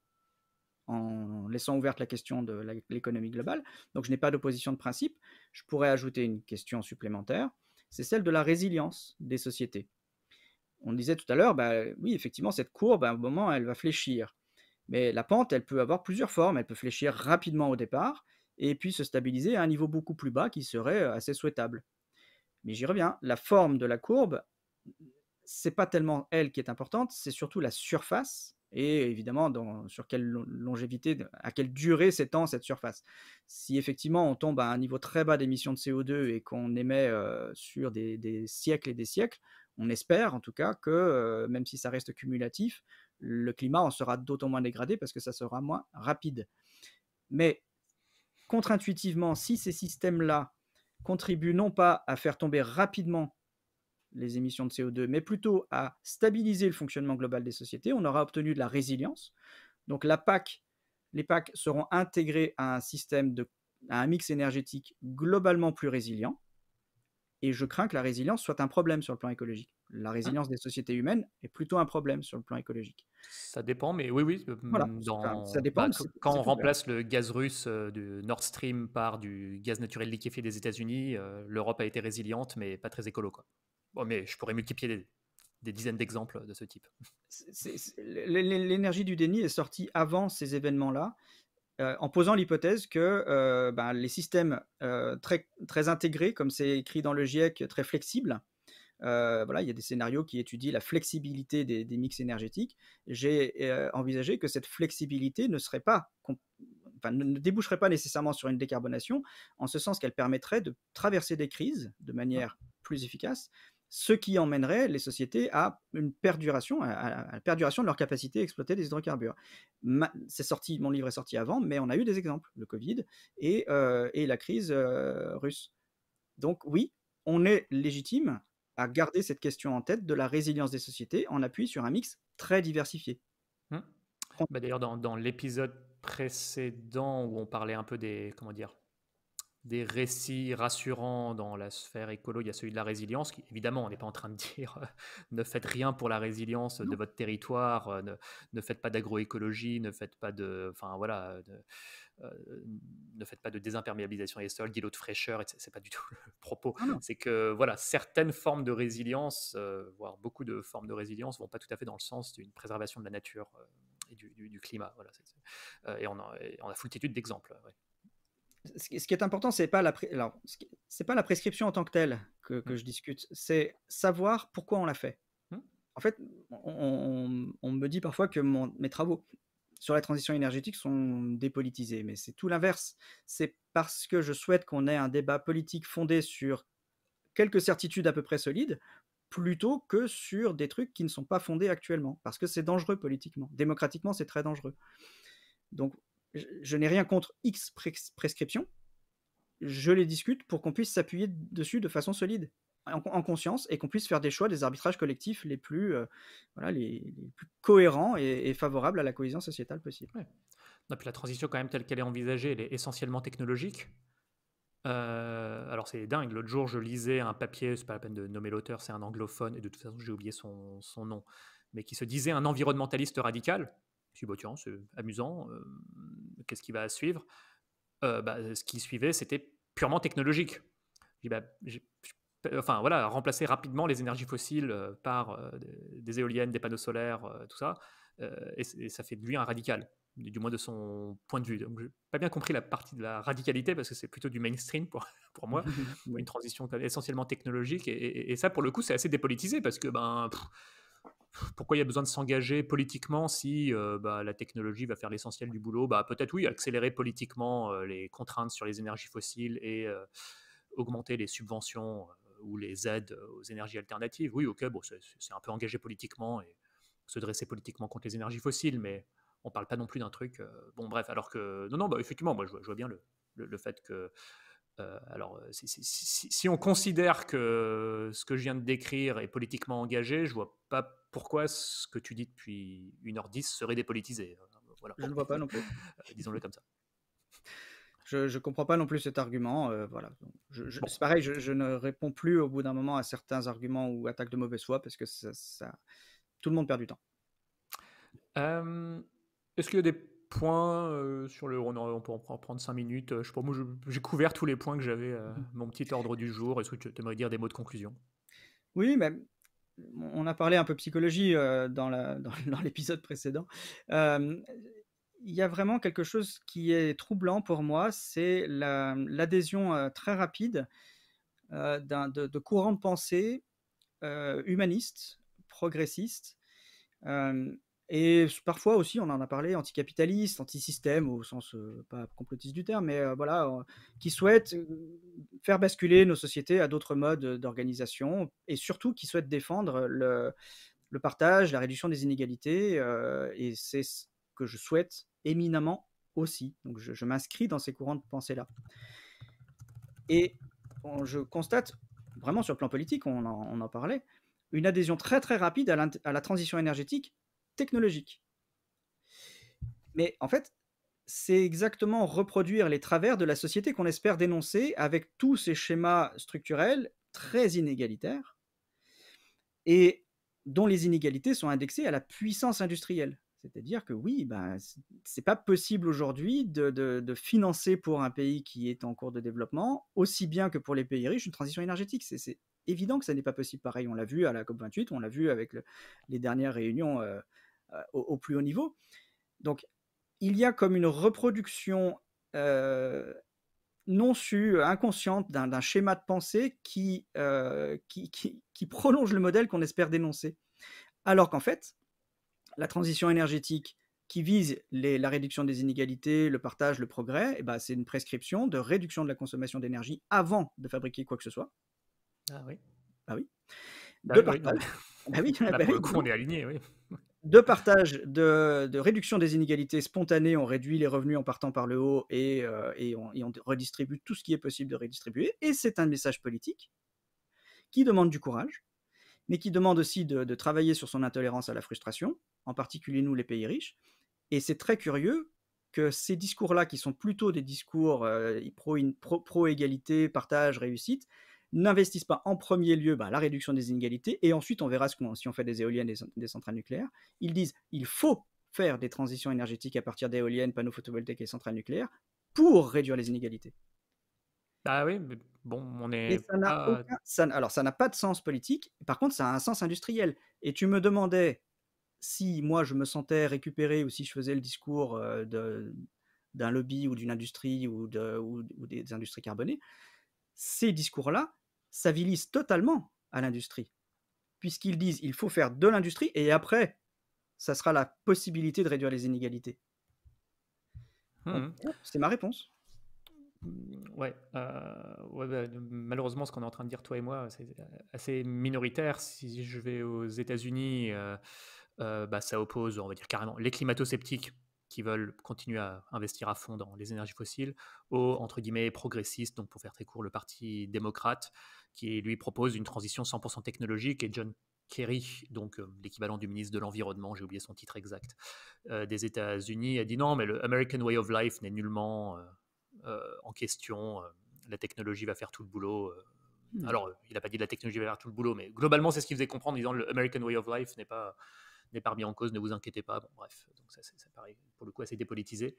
en laissant ouverte la question de l'économie globale. Donc je n'ai pas d'opposition de principe. Je pourrais ajouter une question supplémentaire, c'est celle de la résilience des sociétés. On disait tout à l'heure, bah, oui, effectivement, cette courbe, à un moment, elle va fléchir. Mais la pente, elle peut avoir plusieurs formes. Elle peut fléchir rapidement au départ et puis se stabiliser à un niveau beaucoup plus bas qui serait assez souhaitable. Mais j'y reviens, la forme de la courbe, c'est pas tellement elle qui est importante, c'est surtout la surface et évidemment sur quelle longévité, à quelle durée s'étend cette surface. Si effectivement on tombe à un niveau très bas d'émissions de CO2 et qu'on émet sur des siècles et des siècles, on espère en tout cas que même si ça reste cumulatif, le climat en sera d'autant moins dégradé parce que ça sera moins rapide. Mais contre-intuitivement, si ces systèmes-là contribuent non pas à faire tomber rapidement les émissions de CO2, mais plutôt à stabiliser le fonctionnement global des sociétés, on aura obtenu de la résilience. Donc les PAC seront intégrés à un à un mix énergétique globalement plus résilient. Et je crains que la résilience soit un problème sur le plan écologique. La Hein. résilience des sociétés humaines est plutôt un problème sur le plan écologique. Ça dépend, mais oui, oui, Voilà, enfin, ça dépend, mais quand c'est on tout vert. remplace le gaz russe du Nord Stream par du gaz naturel liquéfié des États-Unis, l'Europe a été résiliente, mais pas très écolo, quoi. Bon, mais je pourrais multiplier des dizaines d'exemples de ce type. L'énergie du déni est sortie avant ces événements-là, en posant l'hypothèse que ben, les systèmes très, très intégrés, comme c'est écrit dans le GIEC, très flexibles, voilà, il y a des scénarios qui étudient la flexibilité des mix énergétiques. J'ai envisagé que cette flexibilité ne serait pas, enfin, ne déboucherait pas nécessairement sur une décarbonation, en ce sens qu'elle permettrait de traverser des crises de Hein. manière plus efficace, ce qui emmènerait les sociétés à une perduration, à la perduration de leur capacité à exploiter des hydrocarbures. C'est sorti, mon livre est sorti avant, mais on a eu des exemples, le Covid et la crise russe. Donc oui, on est légitime à garder cette question en tête de la résilience des sociétés en appui sur un mix très diversifié. Hmm. Bah, d'ailleurs, dans l'épisode précédent où on parlait un peu comment dire, des récits rassurants dans la sphère écolo, il y a celui de la résilience, qui évidemment, on n'est pas en train de dire ne faites rien pour la résilience de Non. votre territoire, ne faites pas d'agroécologie, ne faites pas de, enfin voilà, euh, ne faites pas de désimperméabilisation des sols, d'îlots de fraîcheur, et c'est pas du tout le propos. Non, non. C'est que voilà, certaines formes de résilience, voire beaucoup de formes de résilience, vont pas tout à fait dans le sens d'une préservation de la nature et du climat. Voilà, et on a foultitude d'exemples. Ouais. Ce qui est important, c'est pas c'est pas la prescription en tant que telle que Mm. je discute, c'est savoir pourquoi on l'a fait. Mm. En fait, on me dit parfois que mes travaux sur la transition énergétique sont dépolitisés, mais c'est tout l'inverse. C'est parce que je souhaite qu'on ait un débat politique fondé sur quelques certitudes à peu près solides plutôt que sur des trucs qui ne sont pas fondés actuellement, parce que c'est dangereux politiquement. Démocratiquement, c'est très dangereux. Donc, je n'ai rien contre X prescriptions, je les discute pour qu'on puisse s'appuyer dessus de façon solide, en conscience, et qu'on puisse faire des choix, des arbitrages collectifs les plus, voilà, les plus cohérents et favorables à la cohésion sociétale possible. Ouais. Non, puis la transition, quand même, telle qu'elle est envisagée, elle est essentiellement technologique. Alors c'est dingue, l'autre jour je lisais un papier, c'est pas la peine de nommer l'auteur, c'est un anglophone, et de toute façon j'ai oublié son nom, mais qui se disait un environnementaliste radical. Je me suis dit, bah, tiens, c'est amusant, qu'est-ce qui va suivre? Ce qui suivait, c'était purement technologique. Je dis, bah, enfin voilà, remplacer rapidement les énergies fossiles par des éoliennes, des panneaux solaires, tout ça, et ça fait de lui un radical, du moins de son point de vue. Donc, j'ai pas bien compris la partie de la radicalité parce que c'est plutôt du mainstream pour moi, Oui. une transition essentiellement technologique, et ça pour le coup c'est assez dépolitisé parce que pourquoi il y a besoin de s'engager politiquement si la technologie va faire l'essentiel du boulot? Peut-être oui, accélérer politiquement les contraintes sur les énergies fossiles et augmenter les subventions ou les aides aux énergies alternatives. Oui, ok, bon, c'est un peu engagé politiquement et se dresser politiquement contre les énergies fossiles, mais on parle pas non plus d'un truc. Bon, bref, alors que non, effectivement, moi je vois bien le fait que si on considère que ce que je viens de décrire est politiquement engagé, je vois pas pourquoi ce que tu dis depuis 1h10 serait dépolitisé. Voilà, Je ne vois pas non plus. disons-le comme ça. Je comprends pas non plus cet argument, voilà. Bon. C'est pareil, je ne réponds plus au bout d'un moment à certains arguments ou attaques de mauvaise foi parce que tout le monde perd du temps. Est-ce qu'il y a des points sur le... On peut en prendre 5 minutes. Je sais pas, moi j'ai couvert tous les points que j'avais, mon petit ordre du jour. Est-ce que tu aimerais dire des mots de conclusion? Oui, mais on a parlé un peu psychologie, dans l'épisode précédent. Hem, il y a vraiment quelque chose qui est troublant pour moi, c'est l'adhésion, très rapide, de courants de pensée, humanistes, progressistes, hem et parfois aussi, on en a parlé, anticapitalistes, antisystème au sens, pas complotiste du terme, mais voilà, qui souhaitent, faire basculer nos sociétés à d'autres modes, d'organisation, et surtout qui souhaitent défendre le partage, la réduction des inégalités, et c'est ce que je souhaite éminemment aussi. Donc je m'inscris dans ces courants de pensée-là. Et je constate, vraiment sur le plan politique, on en parlait, une adhésion très très rapide à la transition énergétique technologique. Mais en fait, c'est exactement reproduire les travers de la société qu'on espère dénoncer avec tous ces schémas structurels très inégalitaires et dont les inégalités sont indexées à la puissance industrielle. C'est-à-dire que oui, ben, c'est pas possible aujourd'hui de financer pour un pays qui est en cours de développement, aussi bien que pour les pays riches, une transition énergétique. C'est évident que ça n'est pas possible. Pareil, on l'a vu à la COP28, on l'a vu avec les dernières réunions au plus haut niveau. Donc, il y a comme une reproduction non su, inconsciente d'un schéma de pensée qui prolonge le modèle qu'on espère dénoncer. Alors qu'en fait, la transition énergétique qui vise la réduction des inégalités, le partage, le progrès, eh ben, c'est une prescription de réduction de la consommation d'énergie avant de fabriquer quoi que ce soit. Ah oui. Bah oui. Ah De oui, non, partage. Bah oui, là, bah pour oui, le coup, on est aligné, oui. de partage, de réduction des inégalités spontanées, on réduit les revenus en partant par le haut et on redistribue tout ce qui est possible de redistribuer. Et c'est un message politique qui demande du courage, mais qui demande aussi de travailler sur son intolérance à la frustration, en particulier nous les pays riches. Et c'est très curieux que ces discours-là, qui sont plutôt des discours pro-égalité, partage, réussite, n'investissent pas en premier lieu la réduction des inégalités, et ensuite on verra si on fait des éoliennes, des centrales nucléaires. Ils disent il faut faire des transitions énergétiques à partir d'éoliennes, panneaux photovoltaïques et centrales nucléaires pour réduire les inégalités. Ah oui, mais bon, on Et est ça n'a pas... aucun, alors ça n'a pas de sens politique, par contre ça a un sens industriel. Et tu me demandais si moi je me sentais récupéré ou si je faisais le discours d'un lobby ou d'une industrie ou des industries carbonées, ces discours-là s'avilisent totalement à l'industrie, puisqu'ils disent il faut faire de l'industrie et après, ça sera la possibilité de réduire les inégalités. Donc, Mhm. c'est ma réponse. Ouais, ouais, bah, malheureusement, ce qu'on est en train de dire, toi et moi, c'est assez minoritaire. Si je vais aux États-Unis, bah, ça oppose, on va dire carrément, les climato-sceptiques qui veulent continuer à investir à fond dans les énergies fossiles aux, entre guillemets, progressistes, donc pour faire très court, le Parti démocrate, qui lui propose une transition 100% technologique, et John Kerry, donc l'équivalent du ministre de l'Environnement, j'ai oublié son titre exact, des États-Unis, a dit non, mais le American Way of Life n'est nullement en question. La technologie va faire tout le boulot. Hmm. Alors, il n'a pas dit la technologie va faire tout le boulot, mais globalement, c'est ce qu'il faisait comprendre en disant le American Way of Life n'est pas remis en cause, ne vous inquiétez pas. Bon, bref, donc ça paraît pour le coup assez dépolitisé.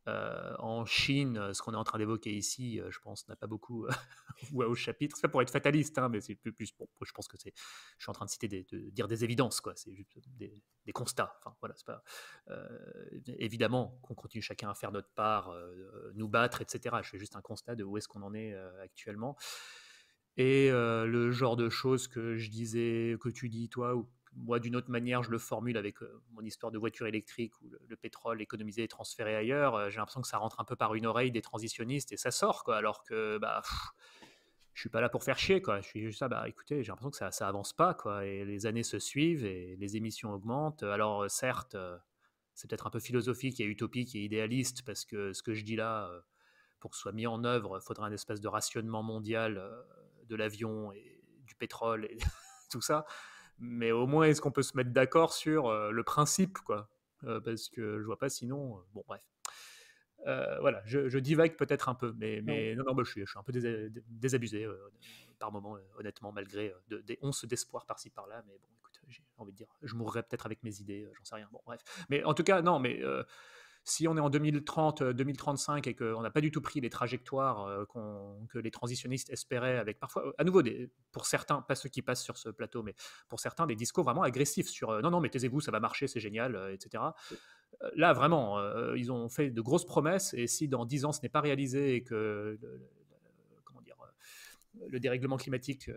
En Chine, ce qu'on est en train d'évoquer ici, je pense, n'a pas beaucoup voix au chapitre. C'est pas pour être fataliste, hein, mais c'est plus bon, je pense que je suis en train de citer de dire des évidences, quoi. C'est juste des constats. Enfin, voilà, c'est pas évidemment qu'on continue chacun à faire notre part, nous battre, etc. Je fais juste un constat de où est-ce qu'on en est actuellement. Et le genre de choses que je disais, que tu dis toi, ou moi d'une autre manière je le formule avec mon histoire de voiture électrique où le pétrole économisé est transféré ailleurs, j'ai l'impression que ça rentre un peu par une oreille des transitionnistes et ça sort, quoi, alors que bah, je suis pas là pour faire chier, quoi. Je suis juste ça, bah écoutez, j'ai l'impression que ça avance pas, quoi, et les années se suivent et les émissions augmentent. Alors certes, c'est peut-être un peu philosophique et utopique et idéaliste parce que ce que je dis là, pour que ce soit mis en œuvre, il faudrait un espèce de rationnement mondial de l'avion et du pétrole et tout ça. Mais au moins, est-ce qu'on peut se mettre d'accord sur le principe, quoi? Parce que je vois pas sinon. Bon, bref. Voilà, je divague peut-être un peu, Non. mais non, non, bah, je suis un peu désabusé par moment, honnêtement, malgré des onces d'espoir par-ci par-là. Mais bon, écoute, j'ai envie de dire, je mourrais peut-être avec mes idées, j'en sais rien. Bon, bref. Mais en tout cas, non, mais si on est en 2030, 2035 et qu'on n'a pas du tout pris les trajectoires que les transitionnistes espéraient, avec parfois, à nouveau, pour certains, pas ceux qui passent sur ce plateau, mais pour certains, des discours vraiment agressifs sur non, non, mais taisez-vous, ça va marcher, c'est génial, etc. Là, vraiment, ils ont fait de grosses promesses, et si dans 10 ans ce n'est pas réalisé et que comment dire, le dérèglement climatique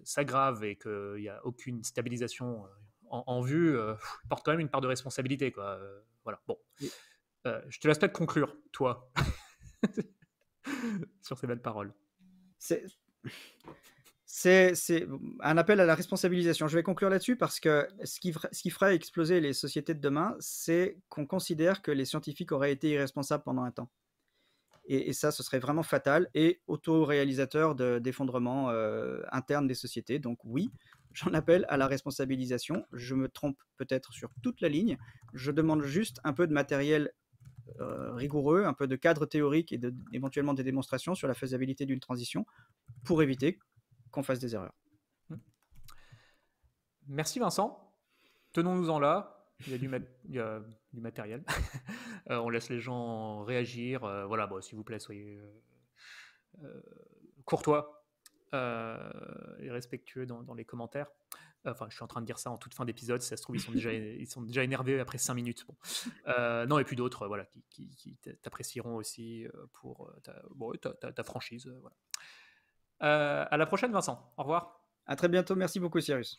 s'aggrave et qu'il n'y a aucune stabilisation en vue, ils portent quand même une part de responsabilité, quoi. Voilà, bon. Et Je te laisse peut-être conclure, toi, sur ces belles paroles. C'est c'est un appel à la responsabilisation. Je vais conclure là-dessus parce que ce qui fera exploser les sociétés de demain, c'est qu'on considère que les scientifiques auraient été irresponsables pendant un temps. Et ça, ce serait vraiment fatal et autoréalisateur d'effondrement interne des sociétés. Donc oui, j'en appelle à la responsabilisation. Je me trompe peut-être sur toute la ligne. Je demande juste un peu de matériel rigoureux, un peu de cadre théorique et éventuellement des démonstrations sur la faisabilité d'une transition pour éviter qu'on fasse des erreurs. Merci Vincent. Tenons-nous-en là. Il y a du matériel. On laisse les gens réagir. Voilà, bon, s'il vous plaît, soyez courtois et respectueux dans les commentaires. Enfin, je suis en train de dire ça en toute fin d'épisode. Si ça se trouve, ils sont déjà énervés après 5 minutes. Bon. Non, et puis d'autres voilà, qui t'apprécieront aussi pour ta franchise. Voilà. À la prochaine, Vincent. Au revoir. À très bientôt. Merci beaucoup, Cyrus.